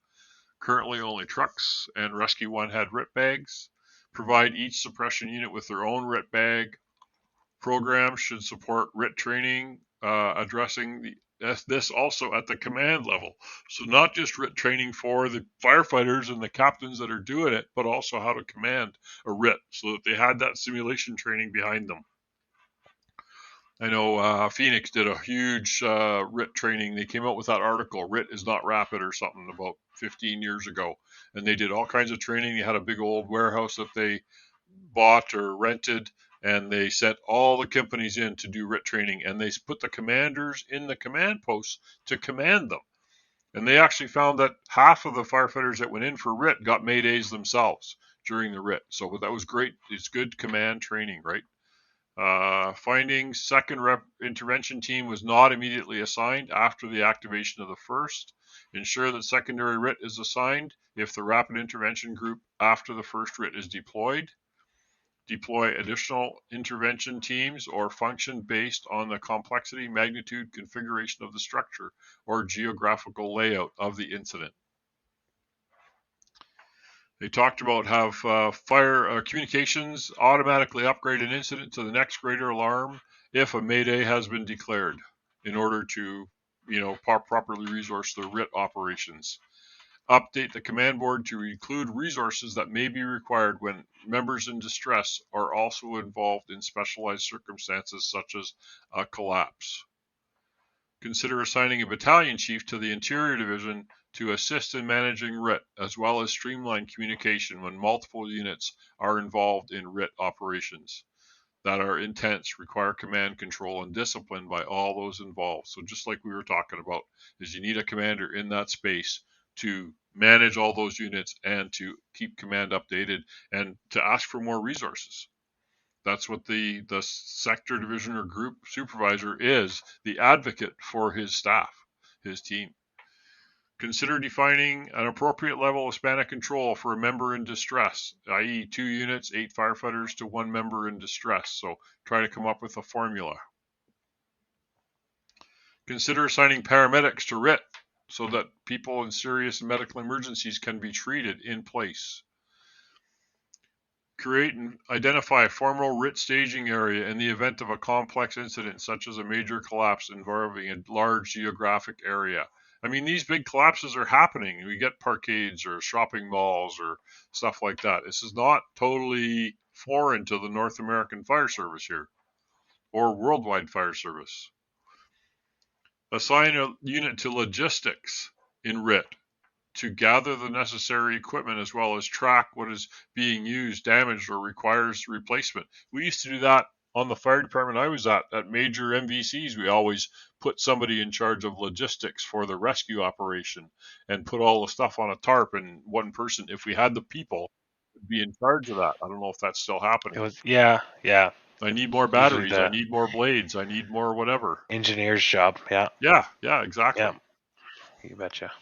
Speaker 1: Currently, only trucks and Rescue 1 had RIT bags. Provide each suppression unit with their own RIT bag. Program should support RIT training, addressing this also at the command level. So not just RIT training for the firefighters and the captains that are doing it, but also how to command a RIT, so that they had that simulation training behind them. I know Phoenix did a huge RIT training. They came out with that article, RIT is not rapid or something, about 15 years ago. And they did all kinds of training. They had a big old warehouse that they bought or rented, and they sent all the companies in to do RIT training. And they put the commanders in the command posts to command them. And they actually found that half of the firefighters that went in for RIT got Maydays themselves during the RIT. So that was great. It's good command training, right? Findings, second intervention team was not immediately assigned after the activation of the first. Ensure that secondary RIT is assigned if the rapid intervention group after the first RIT is deployed. Deploy additional intervention teams or function based on the complexity, magnitude, configuration of the structure, or geographical layout of the incident. They talked about have fire communications automatically upgrade an incident to the next greater alarm if a mayday has been declared, in order to, properly resource the RIT operations. Update the command board to include resources that may be required when members in distress are also involved in specialized circumstances such as a collapse. Consider assigning a battalion chief to the Interior Division to assist in managing RIT, as well as streamline communication when multiple units are involved in RIT operations that are intense, require command control and discipline by all those involved. So just like we were talking about, is you need a commander in that space to manage all those units and to keep command updated and to ask for more resources. That's what the sector, division, or group supervisor is, the advocate for his staff, his team. Consider defining an appropriate level of span of control for a member in distress, i.e. 2 units, 8 firefighters to 1 member in distress. So try to come up with a formula. Consider assigning paramedics to RIT so that people in serious medical emergencies can be treated in place. Create and identify a formal RIT staging area in the event of a complex incident, such as a major collapse involving a large geographic area. I mean, these big collapses are happening. We get parkades or shopping malls or stuff like that. This is not totally foreign to the North American Fire Service here, or worldwide fire service. Assign a unit to logistics in RIT to gather the necessary equipment, as well as track what is being used, damaged, or requires replacement. We used to do that on the fire department I was at major MVCs. We always put somebody in charge of logistics for the rescue operation and put all the stuff on a tarp, and one person, if we had the people, would be in charge of that. I don't know if that's still happening.
Speaker 2: It was yeah.
Speaker 1: I need more
Speaker 2: Usually
Speaker 1: batteries. I need more blades. I need more whatever.
Speaker 2: engineer's job. Yeah.
Speaker 1: Yeah, exactly.
Speaker 2: Yeah. You betcha.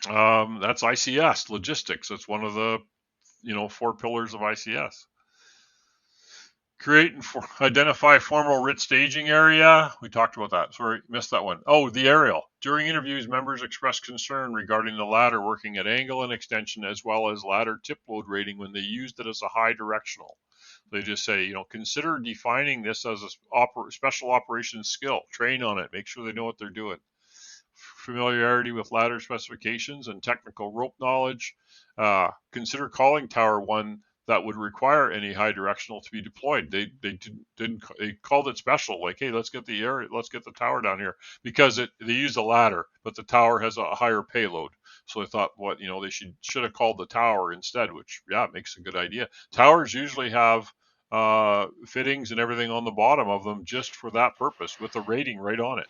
Speaker 1: That's ICS, logistics. That's one of the 4 pillars of ICS. Create and identify formal RIT staging area. We talked about that. Sorry, missed that one. Oh, the aerial. During interviews, members expressed concern regarding the ladder working at angle and extension, as well as ladder tip load rating when they used it as a high directional. They just say, consider defining this as a special operations skill. Train on it. Make sure they know what they're doing. Familiarity with ladder specifications and technical rope knowledge. Consider calling Tower 1 that would require any high directional to be deployed. They called it special, like, hey, let's get the tower down here, because they use a ladder, but the tower has a higher payload. So they thought, they should have called the tower instead, which makes a good idea. Towers usually have fittings and everything on the bottom of them just for that purpose, with a rating right on it.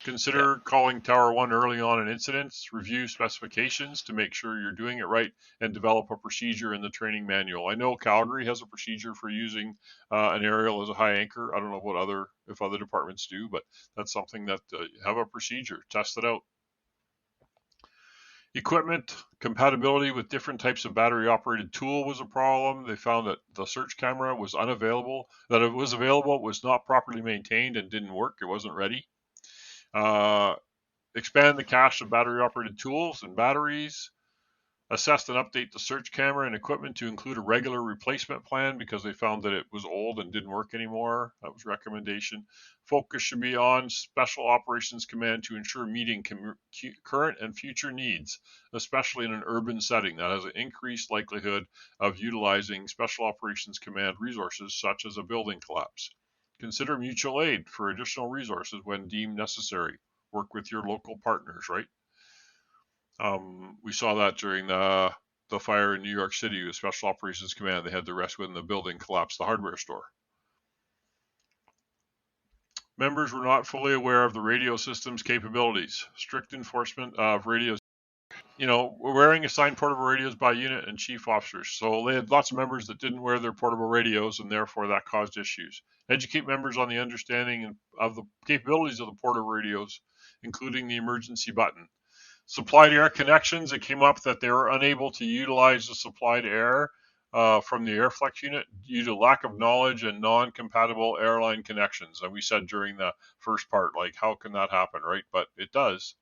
Speaker 1: Consider calling Tower 1 early on in incidents, review specifications to make sure you're doing it right, and develop a procedure in the training manual. I know Calgary has a procedure for using an aerial as a high anchor. I don't know if other departments do, but that's something that have a procedure. Test it out. Equipment compatibility with different types of battery-operated tool was a problem. They found that the search camera was unavailable, that it was available, was not properly maintained, and didn't work. It wasn't ready. Expand the cache of battery-operated tools and batteries. Assessed and update the search camera and equipment to include a regular replacement plan because they found that it was old and didn't work anymore. That was recommendation. Focus should be on Special Operations Command to ensure meeting current and future needs, especially in an urban setting that has an increased likelihood of utilizing Special Operations Command resources such as a building collapse. Consider mutual aid for additional resources when deemed necessary. Work with your local partners, right? We saw that during the fire in New York City with Special Operations Command. They had to rescue when the building collapsed, the hardware store. Members were not fully aware of the radio system's capabilities. Strict enforcement of radios. Wearing assigned portable radios by unit and chief officers. So they had lots of members that didn't wear their portable radios, and therefore that caused issues. Educate members on the understanding of the capabilities of the portable radios, including the emergency button. Supplied air connections, it came up that they were unable to utilize the supplied air from the Airflex unit due to lack of knowledge and non-compatible airline connections. And we said during the first part, like, how can that happen, right? But it does.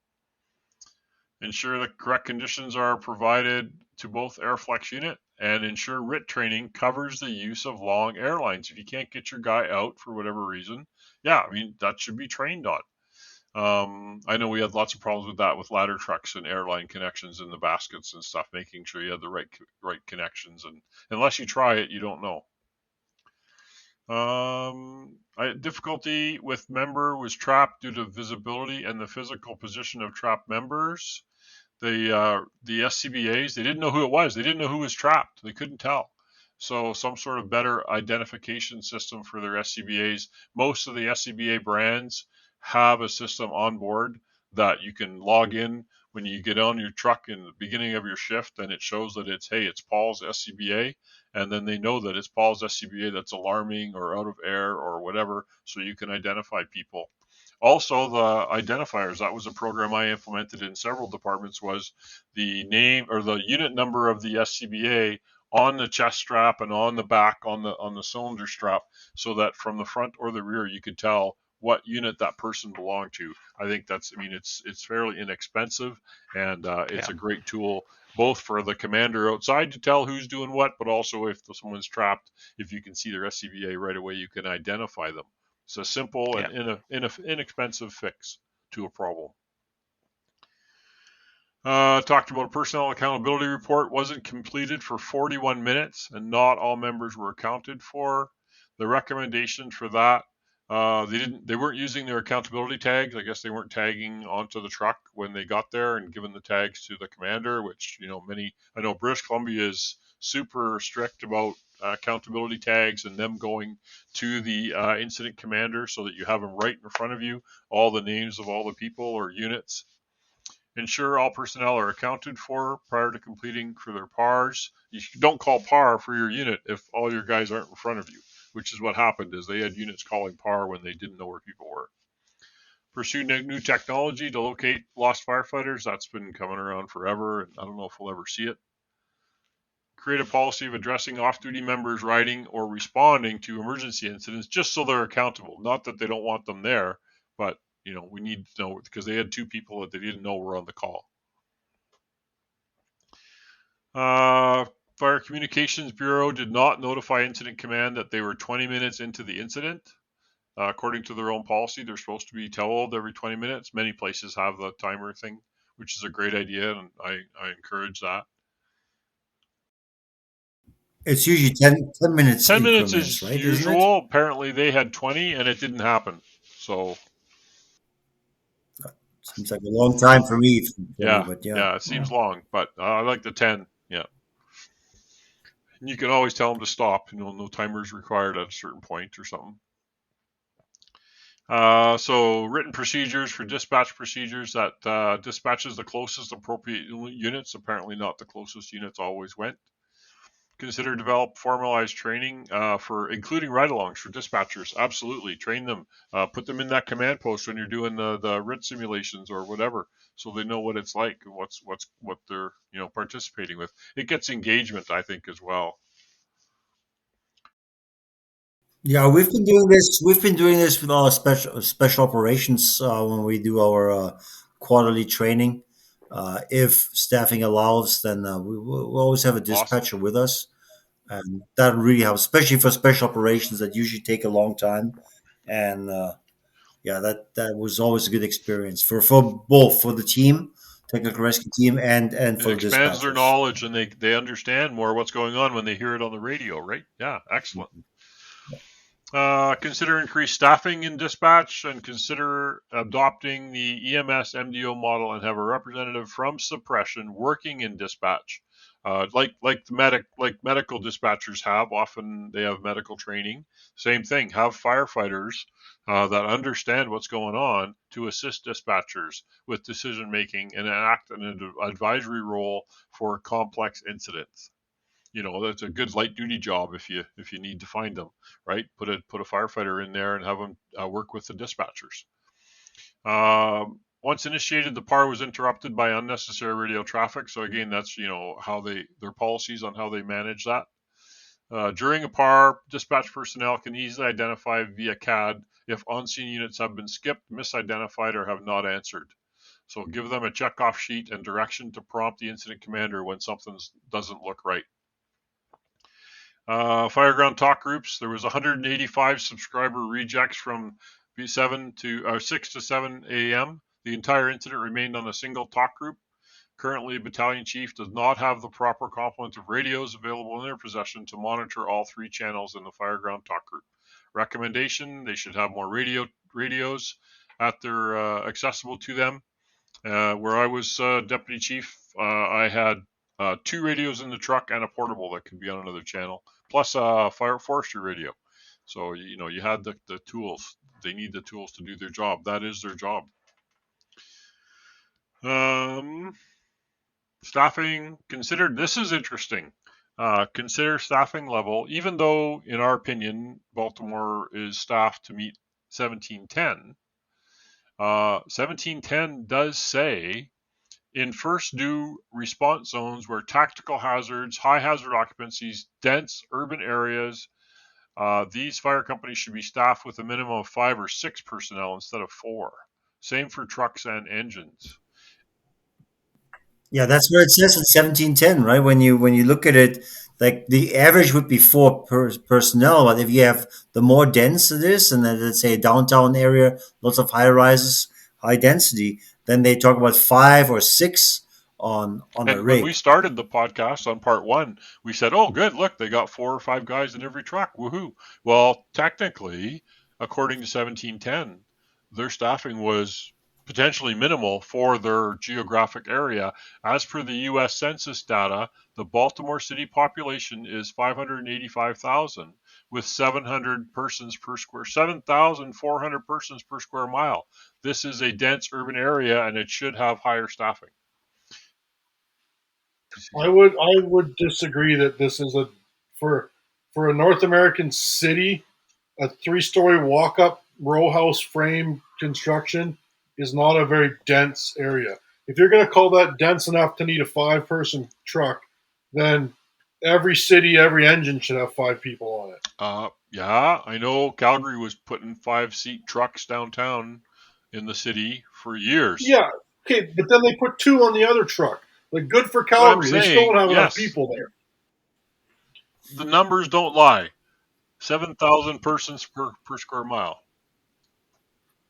Speaker 1: Ensure the correct conditions are provided to both Airflex unit and ensure RIT training covers the use of long airlines. If you can't get your guy out for whatever reason, that should be trained on. I know we had lots of problems with that with ladder trucks and airline connections in the baskets and stuff, making sure you had the right connections. And unless you try it, you don't know. Difficulty with member was trapped due to visibility and the physical position of trapped members. The SCBAs, they didn't know who it was. They didn't know who was trapped. They couldn't tell. So some sort of better identification system for their SCBAs. Most of the SCBA brands have a system on board that you can log in when you get on your truck in the beginning of your shift, and it shows that it's Paul's SCBA, and then they know that it's Paul's SCBA that's alarming or out of air or whatever, so you can identify people. Also, the identifiers, that was a program I implemented in several departments, was the name or the unit number of the SCBA on the chest strap and on the back on the cylinder strap, so that from the front or the rear you could tell what unit that person belonged to. I think it's fairly inexpensive, and it's a great tool both for the commander outside to tell who's doing what, but also if someone's trapped, if you can see their SCBA right away, you can identify them. It's a simple and inexpensive fix to a problem. Talked about a personnel accountability report wasn't completed for 41 minutes, and not all members were accounted for. The recommendation for that, they weren't using their accountability tags. I guess they weren't tagging onto the truck when they got there and giving the tags to the commander, which I know British Columbia is super strict about accountability tags and them going to the incident commander so that you have them right in front of you, all the names of all the people or units. Ensure all personnel are accounted for prior to completing for their PARs. You don't call PAR for your unit if all your guys aren't in front of you, which is what happened, is they had units calling PAR when they didn't know where people were. Pursue new technology to locate lost firefighters. That's been coming around forever, and I don't know if we'll ever see it. Create a policy of addressing off-duty members riding or responding to emergency incidents just so they're accountable. Not that they don't want them there, but we need to know, because they had two people that they didn't know were on the call. Fire Communications Bureau did not notify Incident Command that they were 20 minutes into the incident. According to their own policy, they're supposed to be told every 20 minutes. Many places have the timer thing, which is a great idea, and I encourage that.
Speaker 4: It's usually 10 minutes
Speaker 1: 10 minutes
Speaker 4: increments,
Speaker 1: is
Speaker 4: right?
Speaker 1: usual.
Speaker 4: Isn't it?
Speaker 1: Apparently they had 20 and it didn't happen. So
Speaker 4: Seems like a long time for me. But
Speaker 1: it seems long, but I like the 10. Yeah. And you can always tell them to stop. No timers required at a certain point or something. So written procedures for dispatch procedures, that dispatches the closest appropriate units. Apparently not the closest units always went. Consider develop formalized training for including ride-alongs for dispatchers. Absolutely, train them. Put them in that command post when you're doing the RIT simulations or whatever, so they know what it's like and what they're participating with. It gets engagement, I think, as well.
Speaker 4: Yeah, we've been doing this. We've been doing this with our special operations when we do our quarterly training. If staffing allows, then we'll always have a dispatcher with us, and that really helps, especially for special operations that usually take a long time. And yeah, that was always a good experience for both for the team, technical rescue team, and
Speaker 1: It
Speaker 4: for the
Speaker 1: expands their
Speaker 4: dispatchers.
Speaker 1: knowledge and they understand more what's going on when they hear it on the radio, right? Yeah, excellent. Consider increased staffing in dispatch and consider adopting the EMS MDO model and have a representative from suppression working in dispatch. Like medical dispatchers have, often they have medical training. Same thing, have firefighters that understand what's going on to assist dispatchers with decision making and act in an advisory role for complex incidents. That's a good light duty job if you need to find them, right? Put a firefighter in there and have them work with the dispatchers. Once initiated, the PAR was interrupted by unnecessary radio traffic. So again, that's how their policies on how they manage that. During a PAR, dispatch personnel can easily identify via CAD if on-scene units have been skipped, misidentified, or have not answered. So give them a checkoff sheet and direction to prompt the incident commander when something doesn't look right. Fireground talk groups. There was 185 subscriber rejects from 6 to 7 a.m. The entire incident remained on a single talk group. Currently, battalion chief does not have the proper complement of radios available in their possession to monitor all 3 channels in the Fireground talk group. Recommendation: they should have more radios at their accessible to them. Where I was deputy chief, I had 2 radios in the truck and a portable that could be on another channel, plus a fire forestry radio. So you had the tools. They need the tools to do their job. That is their job. Staffing considered. This is interesting. Consider staffing level, even though, in our opinion, Baltimore is staffed to meet 1710. 1710 does say in first due response zones where tactical hazards, high hazard occupancies, dense urban areas, these fire companies should be staffed with a minimum of 5 or 6 personnel instead of 4. Same for trucks and engines.
Speaker 4: Yeah, that's where it says in 1710, right? When you look at it, like the average would be 4 personnel, but if you have the more dense it is, and then let's say a downtown area, lots of high rises, high density, then they talk about 5 or 6 on a
Speaker 1: And when we
Speaker 4: rig.
Speaker 1: started the podcast on part 1, we said, "Oh, good! Look, they got 4 or 5 guys in every truck. Woohoo!" Well, technically, according to 1710, their staffing was potentially minimal for their geographic area. As per the U.S. Census data, the Baltimore City population is 585,000, with 700 persons per square 7,400 persons per square mile. This is a dense urban area, and it should have higher staffing.
Speaker 3: I would disagree that this is a for a North American city, a 3-story walk-up row house frame construction is not a very dense area. If you're going to call that dense enough to need a 5-person truck, then every city, every engine should have 5 people on it.
Speaker 1: Yeah, I know Calgary was putting 5-seat trucks downtown in the city for years.
Speaker 3: Yeah, okay, but then they put 2 on the other truck. Like, good for
Speaker 1: But I'm
Speaker 3: Calgary. They still don't
Speaker 1: saying,
Speaker 3: have enough
Speaker 1: yes,
Speaker 3: people there.
Speaker 1: the numbers don't lie. 7,000 persons per square mile.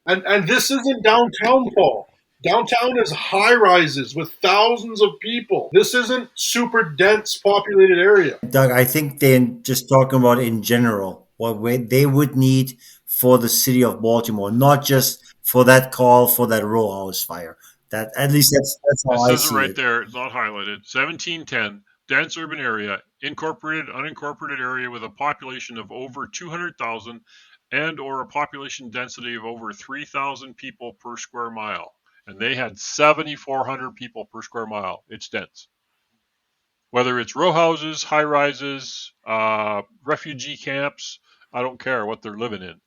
Speaker 3: And this isn't downtown, Paul. Downtown is high rises with thousands of people. This isn't super dense populated area.
Speaker 4: Doug, I think they're just talking about in general what they would need for the city of Baltimore, not just for that call for that row house fire. That at least that's
Speaker 1: It
Speaker 4: how I
Speaker 1: says it
Speaker 4: see
Speaker 1: right
Speaker 4: it.
Speaker 1: there. It's not highlighted. 1710, dense urban area, incorporated, unincorporated area with a population of over 200,000 and or a population density of over 3,000 people per square mile. And they had 7,400 people per square mile. It's dense. Whether it's row houses, high rises, refugee camps, I don't care what they're living in.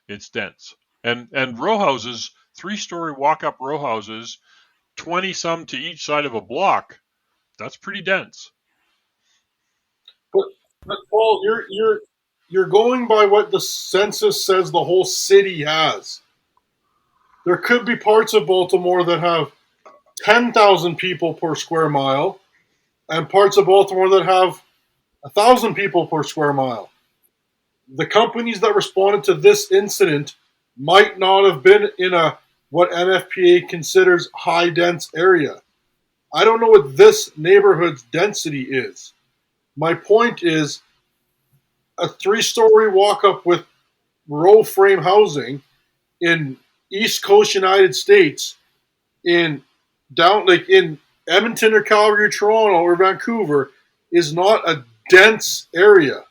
Speaker 1: It's dense. And row houses, 3-story walk-up row houses, 20 some to each side of a block. That's pretty dense.
Speaker 3: But, but Paul, you're going by what the census says the whole city has. There could be parts of Baltimore that have 10,000 people per square mile, and parts of Baltimore that have 1,000 people per square mile. The companies that responded to this incident might not have been in a what NFPA considers high dense area. I don't know what this neighborhood's density is. My point is a 3-story walk up with row frame housing in East Coast United States, in in Edmonton or Calgary or Toronto or Vancouver, is not a dense area.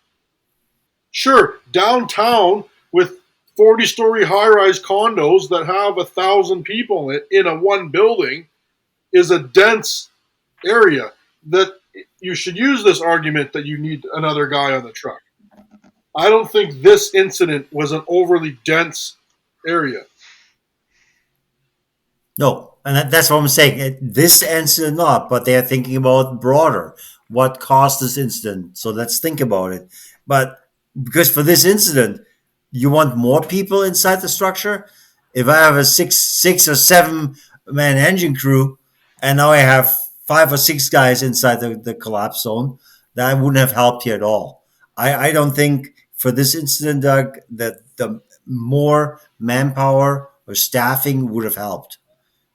Speaker 3: Sure, downtown with 40-story high-rise condos that have 1,000 people in a one building is a dense area that you should use this argument that you need another guy on the truck. I don't think this incident was an overly dense area.
Speaker 4: No, and that's what I'm saying. This incident not, but they are thinking about broader. What caused this incident? So let's think about it. But because for this incident, you want more people inside the structure. If I have a six or 7 man engine crew, and now I have 5 or 6 guys inside the collapse zone, that wouldn't have helped here at all. I don't think for this incident, Doug, that the more manpower or staffing would have helped.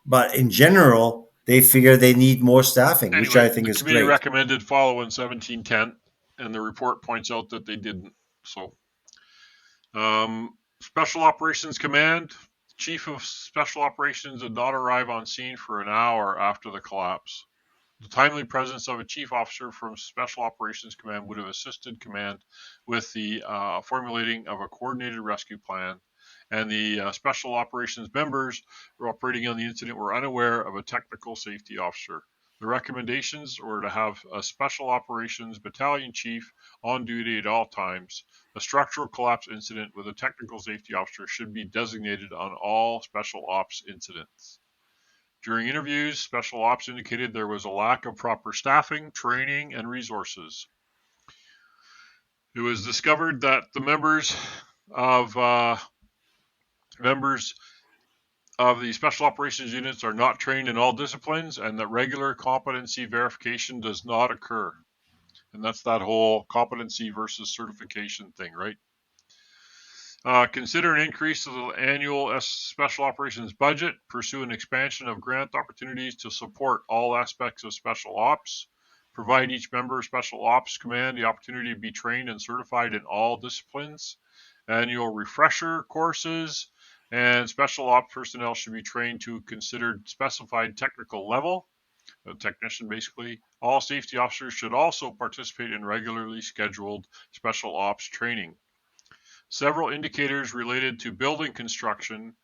Speaker 4: But in general, they figure they need more staffing, which I
Speaker 1: Anyway,
Speaker 4: think
Speaker 1: the
Speaker 4: is
Speaker 1: committee
Speaker 4: great.
Speaker 1: recommended following 1710, and the report points out that they didn't. So, Special Operations Command, Chief of Special Operations did not arrive on scene for an hour after the collapse. The timely presence of a chief officer from Special Operations Command would have assisted command with the formulating of a coordinated rescue plan, and the Special Operations members who were operating on the incident were unaware of a technical safety officer. The recommendations were to have a Special Operations Battalion Chief on duty at all times. A structural collapse incident with a technical safety officer should be designated on all Special Ops incidents. During interviews, Special Ops indicated there was a lack of proper staffing, training, and resources. It was discovered that the members of the Special Operations units are not trained in all disciplines, and that regular competency verification does not occur. And that's that whole competency versus certification thing, right? Consider an increase to the annual Special Operations budget. Pursue an expansion of grant opportunities to support all aspects of Special Ops. Provide each member of Special Ops Command the opportunity to be trained and certified in all disciplines. Annual refresher courses, and Special Ops personnel should be trained to a considered specified technical level. A technician, basically. All safety officers should also participate in regularly scheduled Special Ops training. Several indicators related to building construction.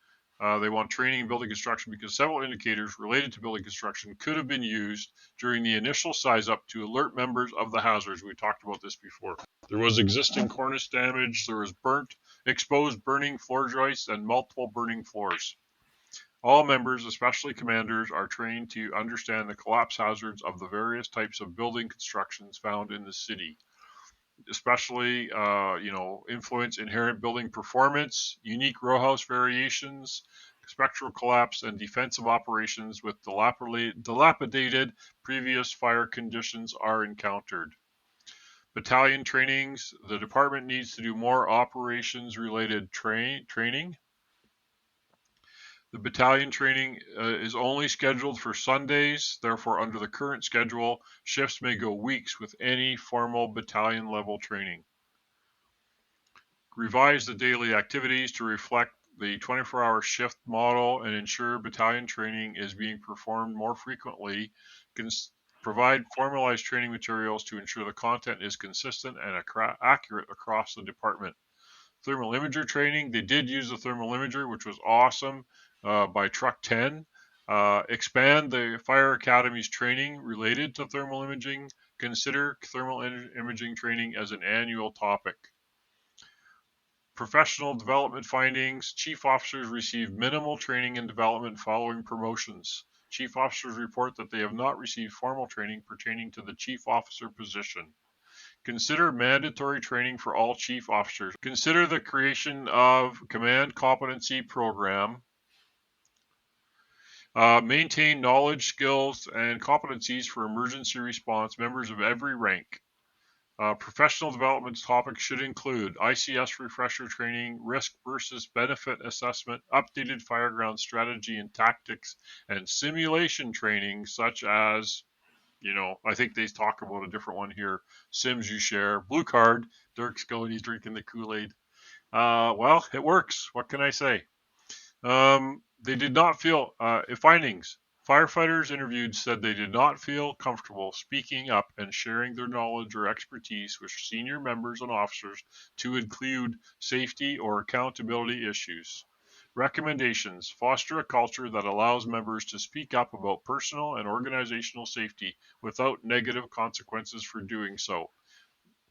Speaker 1: They want training in building construction because several indicators related to building construction could have been used during the initial size up to alert members of the hazards. We talked about this before. There was existing cornice damage, there was exposed burning floor joists, and multiple burning floors. All members, especially commanders, are trained to understand the collapse hazards of the various types of building constructions found in the city, especially influence inherent building performance, unique row house variations, spectral collapse, and defensive operations with dilapidated previous fire conditions are encountered. Battalion trainings. The department needs to do more operations related training. The battalion training is only scheduled for Sundays. Therefore, under the current schedule, shifts may go weeks with any formal battalion level training. Revise the daily activities to reflect the 24-hour shift model and ensure battalion training is being performed more frequently. Provide formalized training materials to ensure the content is consistent and accurate across the department. Thermal imager training. They did use the thermal imager, which was awesome, by Truck 10. Expand the Fire Academy's training related to thermal imaging. Consider thermal imaging training as an annual topic. Professional development findings. Chief officers receive minimal training and development following promotions. Chief officers report that they have not received formal training pertaining to the chief officer position. Consider mandatory training for all chief officers. Consider the creation of command competency program. Maintain knowledge, skills, and competencies for emergency response members of every rank. Professional development topics should include ICS refresher training, risk versus benefit assessment, updated fireground strategy and tactics, and simulation training such as, I think they talk about a different one here. Sims you share, blue card. Dirk's going, he's drinking the Kool-Aid. Well, it works. What can I say? They did not feel findings. Firefighters interviewed said they did not feel comfortable speaking up and sharing their knowledge or expertise with senior members and officers to include safety or accountability issues. Recommendations: foster a culture that allows members to speak up about personal and organizational safety without negative consequences for doing so.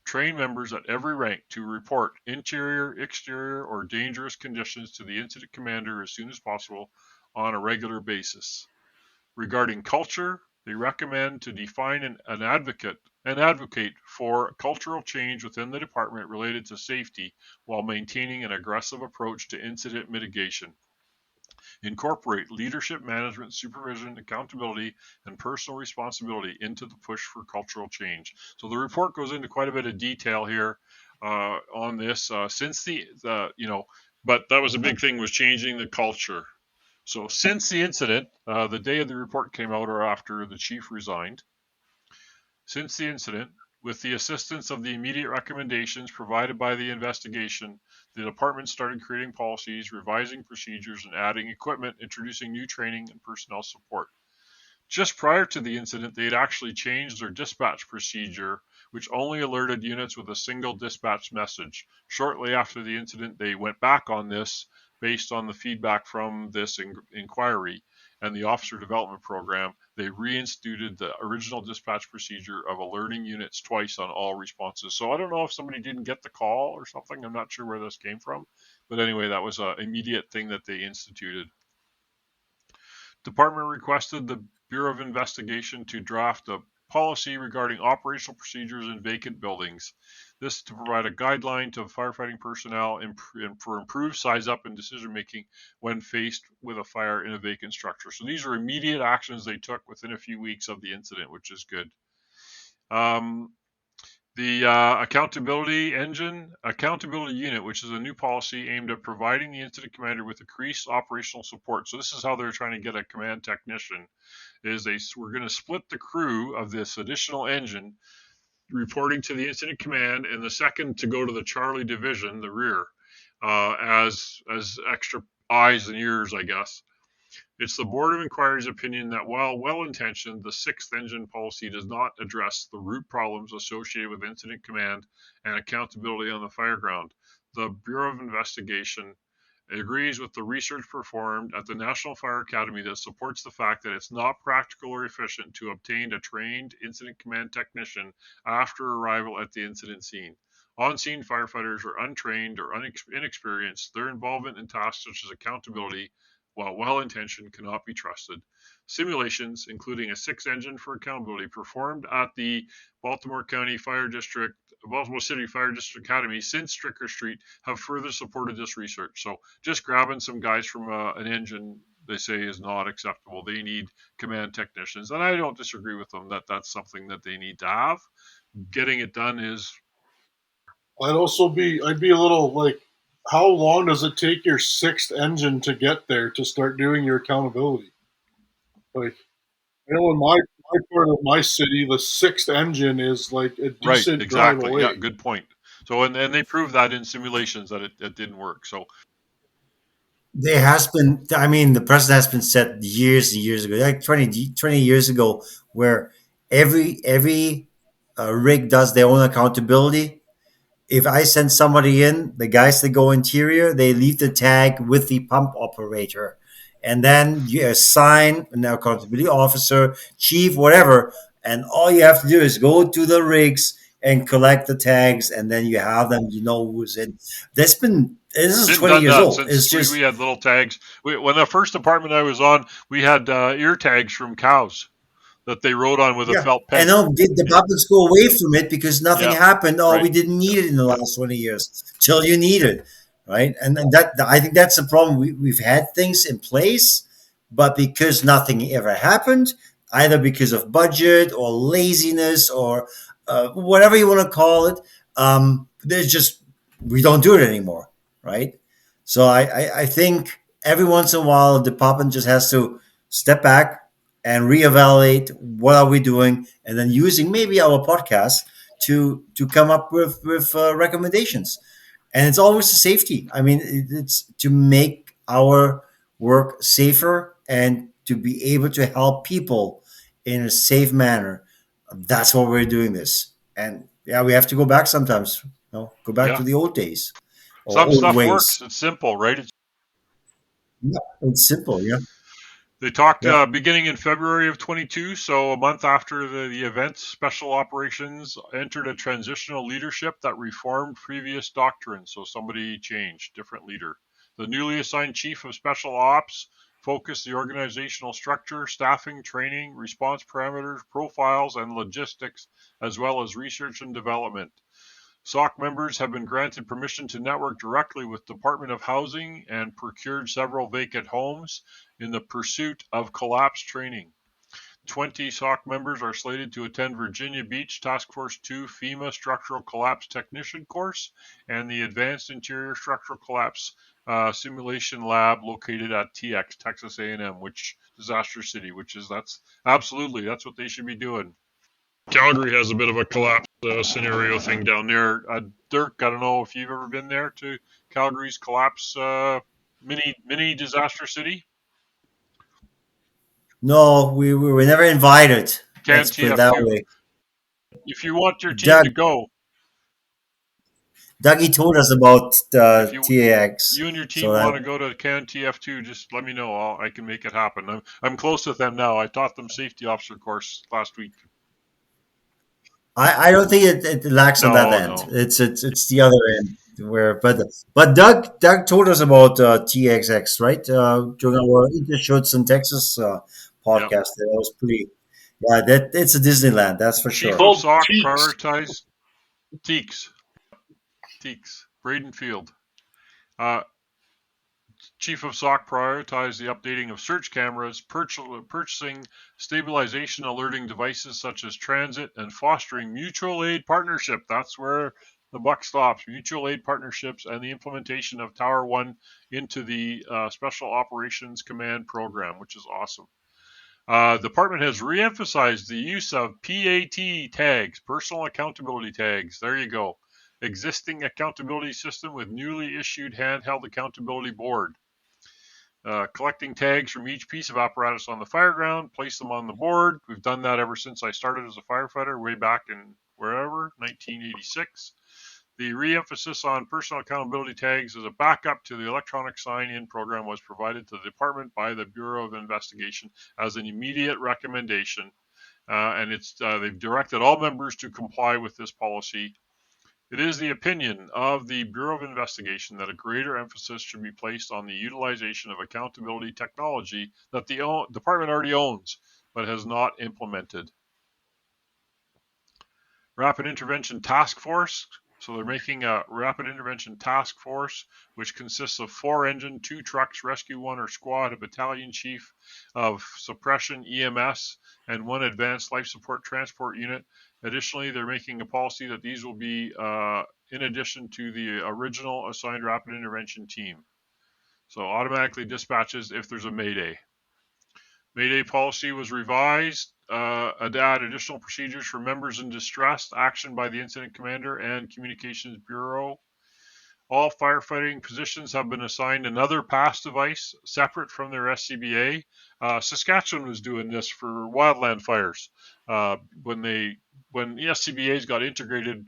Speaker 1: Train members at every rank to report interior, exterior, or dangerous conditions to the incident commander as soon as possible on a regular basis. Regarding culture, they recommend to define an advocate for cultural change within the department related to safety while maintaining an aggressive approach to incident mitigation. Incorporate leadership, management, supervision, accountability, and personal responsibility into the push for cultural change. So the report goes into quite a bit of detail here on this since but that was a big thing, was changing the culture. So since the incident, the day of the report came out or after the chief resigned, since the incident, with the assistance of the immediate recommendations provided by the investigation, the department started creating policies, revising procedures, and adding equipment, introducing new training and personnel support. Just prior to the incident, they had actually changed their dispatch procedure, which only alerted units with a single dispatch message. Shortly after the incident, they went back on this based on the feedback from this inquiry and the officer development program. They reinstituted the original dispatch procedure of alerting units twice on all responses. So I don't know if somebody didn't get the call or something. I'm not sure where this came from. But anyway, that was an immediate thing that they instituted. Department requested the Bureau of Investigation to draft a policy regarding operational procedures in vacant buildings. This to provide a guideline to firefighting personnel for improved size up and decision making when faced with a fire in a vacant structure. So these are immediate actions they took within a few weeks of the incident, which is good. The accountability unit, which is a new policy aimed at providing the incident commander with increased operational support. So this is how they're trying to get a command technician. We're going to split the crew of this additional engine reporting to the incident command, and the second to go to the Charlie division, the rear, as extra eyes and ears, I guess. It's the Board of Inquiry's opinion that while well-intentioned, the sixth engine policy does not address the root problems associated with incident command and accountability on the fireground. The Bureau of Investigation agrees with the research performed at the National Fire Academy that supports the fact that it's not practical or efficient to obtain a trained incident command technician after arrival at the incident scene. On-scene firefighters are untrained or inexperienced. Their involvement in tasks such as accountability, while well-intentioned, cannot be trusted. Simulations, including a sixth engine for accountability, performed at the Baltimore City Fire District Academy since Stricker Street, have further supported this research. So just grabbing some guys from an engine, they say, is not acceptable. They need command technicians, and I don't disagree with them that that's something that they need to have. Getting it done is.
Speaker 3: I'd be a little like, how long does it take your sixth engine to get there to start doing your accountability? Like, in my part of my city, the sixth engine is like a decent
Speaker 1: right, exactly.
Speaker 3: drive away.
Speaker 1: Yeah, good point. So and they proved that in simulations that it didn't work. So
Speaker 4: There has been, I mean, the precedent has been set years and years ago, like 20 years ago, where every rig does their own accountability. If I send somebody in, the guys that go interior, they leave the tag with the pump operator. And then you assign an accountability officer, chief, whatever. And all you have to do is go to the rigs and collect the tags, and then you have them, you know who's in. This is
Speaker 1: been
Speaker 4: 20
Speaker 1: done
Speaker 4: years
Speaker 1: that
Speaker 4: old.
Speaker 1: since
Speaker 4: It's
Speaker 1: we
Speaker 4: just,
Speaker 1: had little tags. When the first department I was on, we had ear tags from cows that they rode on with a
Speaker 4: yeah.
Speaker 1: felt
Speaker 4: And
Speaker 1: pen.
Speaker 4: no, the publics go away from it because nothing
Speaker 1: Yeah,
Speaker 4: happened. Oh,
Speaker 1: right.
Speaker 4: we didn't need it in the
Speaker 1: Yeah.
Speaker 4: last 20 years till you need it, right? And that I think that's the problem. We've had things in place, but because nothing ever happened, either because of budget or laziness or whatever you want to call it, there's just we don't do it anymore, right? So I think every once in a while, the department just has to step back and reevaluate what are we doing, and then using maybe our podcast to come up with recommendations. And it's always the safety. I mean, it's to make our work safer and to be able to help people in a safe manner. That's why we're doing this. And yeah, we have to go back sometimes. Go back
Speaker 1: Yeah.
Speaker 4: to the old days or
Speaker 1: Some
Speaker 4: old
Speaker 1: stuff
Speaker 4: ways.
Speaker 1: works. It's simple, right?
Speaker 4: Yeah, it's simple. Yeah,
Speaker 1: They talked
Speaker 4: yeah.
Speaker 1: beginning in February of 22, so a month after the event, Special Operations entered a transitional leadership that reformed previous doctrine. So somebody changed, different leader. The newly assigned Chief of Special Ops focused the organizational structure, staffing, training, response parameters, profiles, and logistics, as well as research and development. SOC members have been granted permission to network directly with Department of Housing and procured several vacant homes in the pursuit of collapse training. 20 SOC members are slated to attend Virginia Beach Task Force 2 FEMA Structural Collapse Technician course and the Advanced Interior Structural Collapse Simulation Lab located at TX, Texas A&M, which disaster city, that's what they should be doing. Calgary has a bit of a collapse scenario thing down there. Dirk, I don't know if you've ever been there to Calgary's collapse mini disaster city.
Speaker 4: No, we were never invited.
Speaker 1: Can
Speaker 4: Let's put it that
Speaker 1: TF2.
Speaker 4: way.
Speaker 1: If you want your team
Speaker 4: Doug,
Speaker 1: to go,
Speaker 4: Dougie told us about
Speaker 1: if
Speaker 4: TAX.
Speaker 1: you and your
Speaker 4: So
Speaker 1: team
Speaker 4: that
Speaker 1: want to go to Can TF2, just let me know. I can make it happen. I'm close with them now. I taught them safety officer course last week.
Speaker 4: I don't think it lacks on that end.
Speaker 1: No.
Speaker 4: It's the other end where but Doug told us about TXX, right? During our Intershoots in Texas
Speaker 1: Yep.
Speaker 4: podcast. That was pretty. Yeah, that it's a Disneyland, that's for
Speaker 1: Chief
Speaker 4: sure.
Speaker 1: of
Speaker 3: Called
Speaker 1: SOC
Speaker 3: Teeks.
Speaker 1: prioritized Teeks, Bradenfield. Uh, Chief of SOC prioritized the updating of search cameras, purchasing stabilization alerting devices such as transit, and fostering mutual aid partnership. That's where the buck stops. Mutual aid partnerships and the implementation of Tower One into the Special Operations Command program, which is awesome. The department has re-emphasized the use of PAT tags, personal accountability tags. There you go. Existing accountability system with newly issued handheld accountability board. Collecting tags from each piece of apparatus on the fireground, place them on the board. We've done that ever since I started as a firefighter way back in 1986. The re-emphasis on personal accountability tags as a backup to the electronic sign-in program was provided to the department by the Bureau of Investigation as an immediate recommendation, and they've directed all members to comply with this policy. It is the opinion of the Bureau of Investigation that a greater emphasis should be placed on the utilization of accountability technology that the department already owns but has not implemented. Rapid Intervention Task Force. So they're making a Rapid Intervention Task Force, which consists of 4 engine, 2 trucks, rescue 1 or squad, a battalion chief of suppression EMS, and 1 advanced life support transport unit. Additionally, they're making a policy that these will be in addition to the original assigned rapid intervention team. So automatically dispatches if there's a mayday. Mayday policy was revised to add additional procedures for members in distress, action by the incident commander and communications bureau. All firefighting positions have been assigned another pass device separate from their SCBA. Saskatchewan was doing this for wildland fires when the SCBA's got integrated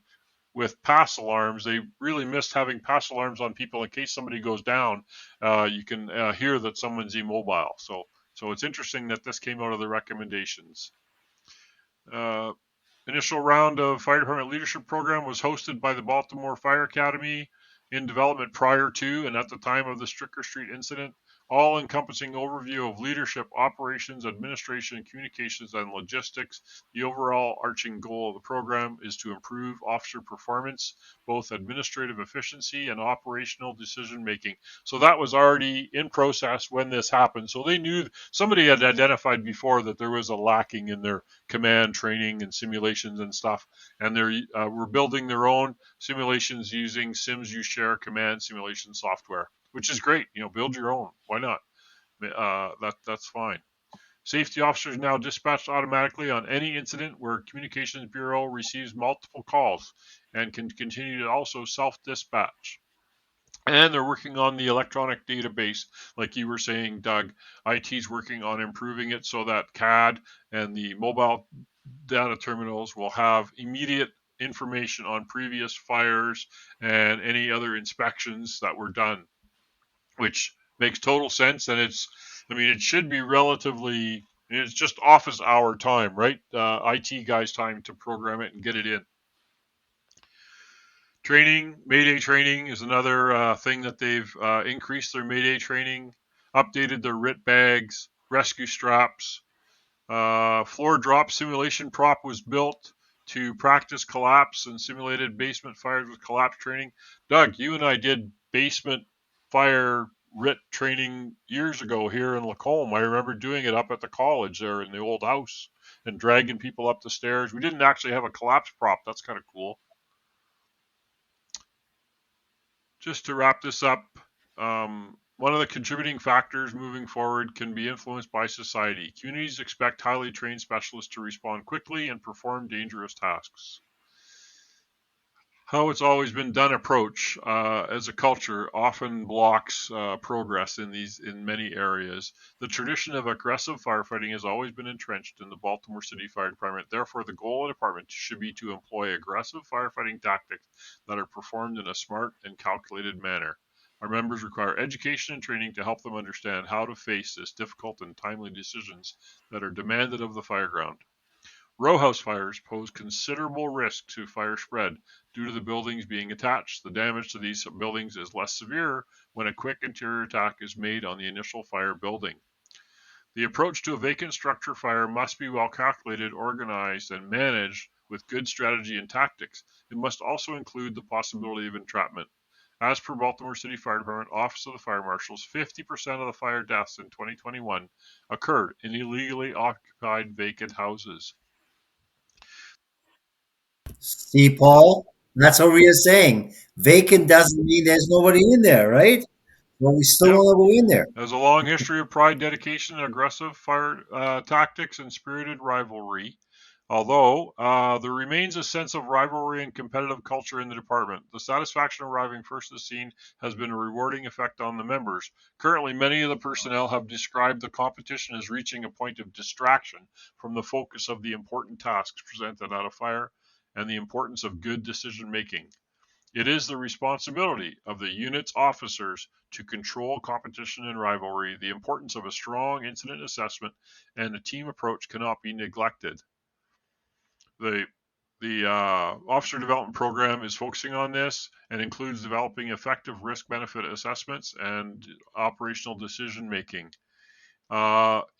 Speaker 1: with pass alarms. They really missed having pass alarms on people in case somebody goes down. You can hear that someone's immobile. So it's interesting that this came out of the recommendations. Initial round of fire department leadership program was hosted by the Baltimore Fire Academy in development prior to and at the time of the Stricker Street incident. all-encompassing overview of leadership, operations, administration, communications, and logistics. The overall arching goal of the program is to improve officer performance, both administrative efficiency and operational decision making. So that was already in process when this happened. So they knew somebody had identified before that there was a lacking in their command training and simulations and stuff, and they were building their own simulations using Sims You Share command simulation software, which is great. Build your own. Why not? That's fine. Safety officers now dispatched automatically on any incident where Communications Bureau receives multiple calls and can continue to also self-dispatch. And they're working on the electronic database, like you were saying, Doug. IT's working on improving it so that CAD and the mobile data terminals will have immediate information on previous fires and any other inspections that were done, which makes total sense. And it should be relatively, it's just office hour time, right? IT guys' time to program it and get it in. Training, Mayday training is another thing that they've increased their Mayday training, updated their RIT bags, rescue straps. Floor drop simulation prop was built to practice collapse and simulated basement fires with collapse training. Doug, you and I did basement fire RIT training years ago here in Lacombe. I remember doing it up at the college there in the old house and dragging people up the stairs. We didn't actually have a collapse prop. That's kind of cool. Just to wrap this up, one of the contributing factors moving forward can be influenced by society. Communities expect highly trained specialists to respond quickly and perform dangerous tasks. How it's always been done approach as a culture often blocks progress in many areas. The tradition of aggressive firefighting has always been entrenched in the Baltimore City Fire Department. Therefore, the goal of the department should be to employ aggressive firefighting tactics that are performed in a smart and calculated manner. Our members require education and training to help them understand how to face this difficult and timely decisions that are demanded of the fireground. Row house fires pose considerable risk to fire spread due to the buildings being attached. The damage to these buildings is less severe when a quick interior attack is made on the initial fire building. The approach to a vacant structure fire must be well calculated, organized, and managed with good strategy and tactics. It must also include the possibility of entrapment. As per Baltimore City Fire Department Office of the Fire Marshals, 50% of the fire deaths in 2021 occurred in illegally occupied vacant houses.
Speaker 4: See, Paul, that's what we are saying. Vacant doesn't mean there's nobody in there, right? Well, we still
Speaker 1: Yep.
Speaker 4: want to go in there.
Speaker 1: Has a long history of pride, dedication, and aggressive fire tactics and spirited rivalry. Although there remains a sense of rivalry and competitive culture in the department, the satisfaction of arriving first at the scene has been a rewarding effect on the members. Currently, many of the personnel have described the competition as reaching a point of distraction from the focus of the important tasks presented at a fire and the importance of good decision making. It is the responsibility of the unit's officers to control competition and rivalry. The importance of a strong incident assessment and a team approach cannot be neglected. The officer development program is focusing on this and includes developing effective risk benefit assessments and operational decision making.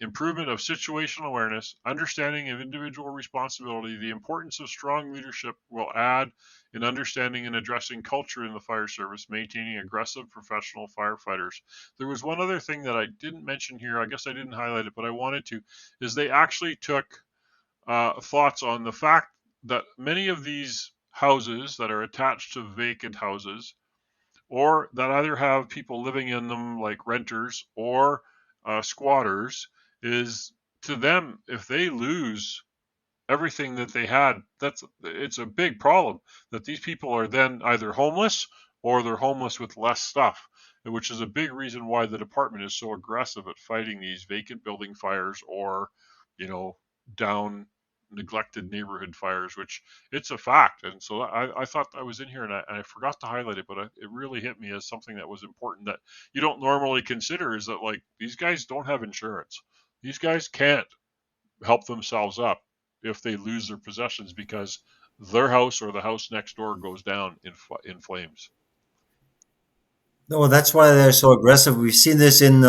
Speaker 1: Improvement of situational awareness, understanding of individual responsibility, the importance of strong leadership will add in understanding and addressing culture in the fire service, maintaining aggressive professional firefighters. There was one other thing that I didn't mention here, I guess I didn't highlight it, but I wanted to, is they actually took thoughts on the fact that many of these houses that are attached to vacant houses or that either have people living in them like renters or squatters, is to them, if they lose everything that they had, it's a big problem that these people are then either homeless or they're homeless with less stuff, which is a big reason why the department is so aggressive at fighting these vacant building fires or down neglected neighborhood fires, which it's a fact. And so I thought I was in here and I forgot to highlight it, but it really hit me as something that was important that you don't normally consider, is that like these guys don't have insurance. These guys can't help themselves up if they lose their possessions because their house or the house next door goes down in flames.
Speaker 4: No, that's why they're so aggressive. We've seen this in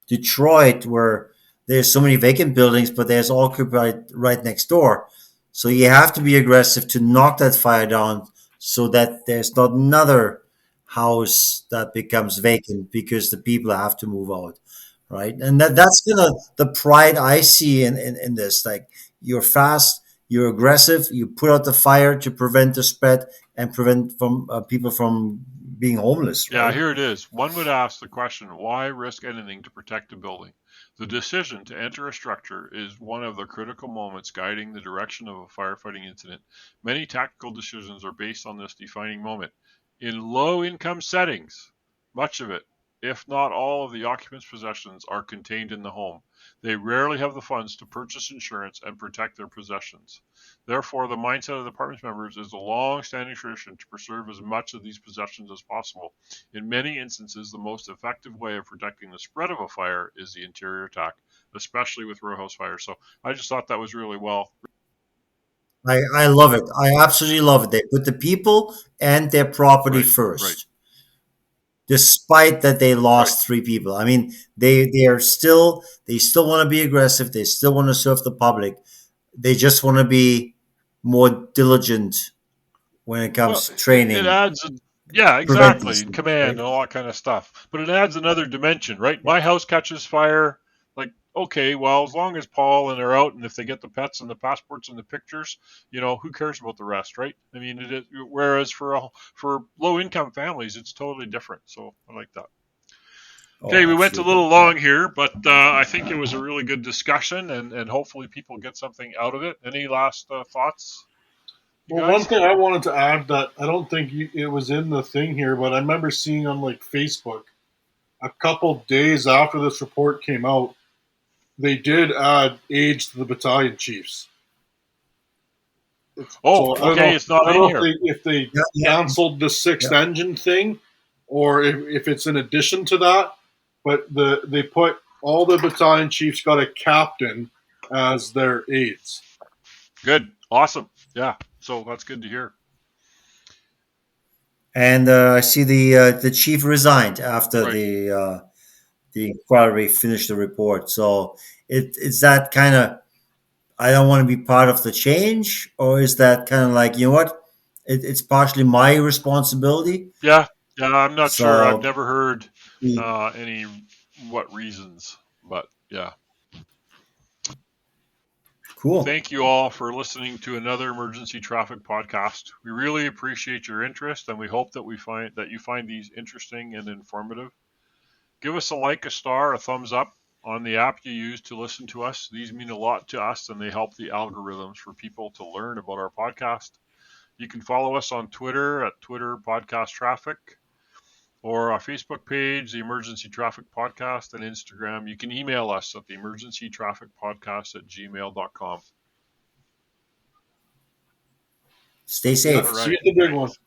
Speaker 4: Detroit, where there's so many vacant buildings, but there's occupied right next door. So you have to be aggressive to knock that fire down, so that there's not another house that becomes vacant because the people have to move out, right? And that's kind of the pride I see in this. Like, you're fast, you're aggressive, you put out the fire to prevent the spread and prevent from people from being homeless,
Speaker 1: Yeah,
Speaker 4: right?
Speaker 1: here it is. One would ask the question, why risk anything to protect a building? The decision to enter a structure is one of the critical moments guiding the direction of a firefighting incident. Many tactical decisions are based on this defining moment. In low income settings, much of it, if not all of the occupant's possessions, are contained in the home. They rarely have the funds to purchase insurance and protect their possessions. Therefore, the mindset of the department's members is a long standing tradition to preserve as much of these possessions as possible. In many instances, the most effective way of protecting the spread of a fire is the interior attack, especially with row house fires. So I just thought that was really well.
Speaker 4: I love it. I absolutely love it. They put the people and their property
Speaker 1: Right, right,
Speaker 4: first, despite that they
Speaker 1: right.
Speaker 4: lost three people. I mean, they still want to be aggressive. They still want to serve the public. They just want to be more diligent when it
Speaker 1: Well,
Speaker 4: comes to
Speaker 1: it
Speaker 4: training,
Speaker 1: adds, yeah,
Speaker 4: prevent
Speaker 1: exactly,
Speaker 4: these
Speaker 1: and
Speaker 4: things,
Speaker 1: command
Speaker 4: right?
Speaker 1: and all that kind of stuff. But it adds another dimension, right? My house catches fire. Like, okay, well, as long as Paul and they're out, and if they get the pets and the passports and the pictures, who cares about the rest, right? I mean, it is, whereas for low income families, it's totally different. So I like that.
Speaker 4: Oh,
Speaker 1: Okay, we went a little
Speaker 4: absolutely. Yeah.
Speaker 1: long here, but I think it was a really good discussion, and hopefully people get something out of it. Any last thoughts, you
Speaker 3: Well, one
Speaker 1: guys?
Speaker 3: thing I wanted to add that I don't think it was in the thing here, but I remember seeing on like Facebook a couple days after this report came out, they did add age to the battalion chiefs.
Speaker 1: Oh,
Speaker 3: So
Speaker 1: okay, it's not
Speaker 3: I don't
Speaker 1: in
Speaker 3: know if
Speaker 1: here.
Speaker 3: they
Speaker 4: Yeah, yeah,
Speaker 3: canceled the sixth
Speaker 4: yeah.
Speaker 3: engine thing, or if it's in addition to that. But they put all the battalion chiefs got a captain as their aides.
Speaker 1: Good, awesome, yeah. So that's good to hear.
Speaker 4: And I see the chief resigned after
Speaker 1: Right.
Speaker 4: the inquiry finished the report. So it's that kind of, I don't want to be part of the change, or is that kind of like, you know what, it's partially my responsibility.
Speaker 1: Yeah, yeah. I'm not sure. I've
Speaker 4: So
Speaker 1: never heard
Speaker 4: we-
Speaker 1: any what reasons, but yeah.
Speaker 4: cool.
Speaker 1: Thank you all for listening to another emergency traffic podcast. We really appreciate your interest, and we hope that you find these interesting and informative. Give us a like, a star, a thumbs up on the app you use to listen to us. These mean a lot to us, and they help the algorithms for people to learn about our podcast. You can follow us on Twitter at Twitter Podcast Traffic, or our Facebook page, the Emergency Traffic Podcast, and Instagram. You can email us at the Emergency Traffic Podcast at gmail.com.
Speaker 4: Stay
Speaker 3: Yeah,
Speaker 1: All
Speaker 4: safe.
Speaker 3: see
Speaker 1: right.
Speaker 3: you at the big one.
Speaker 1: Thanks.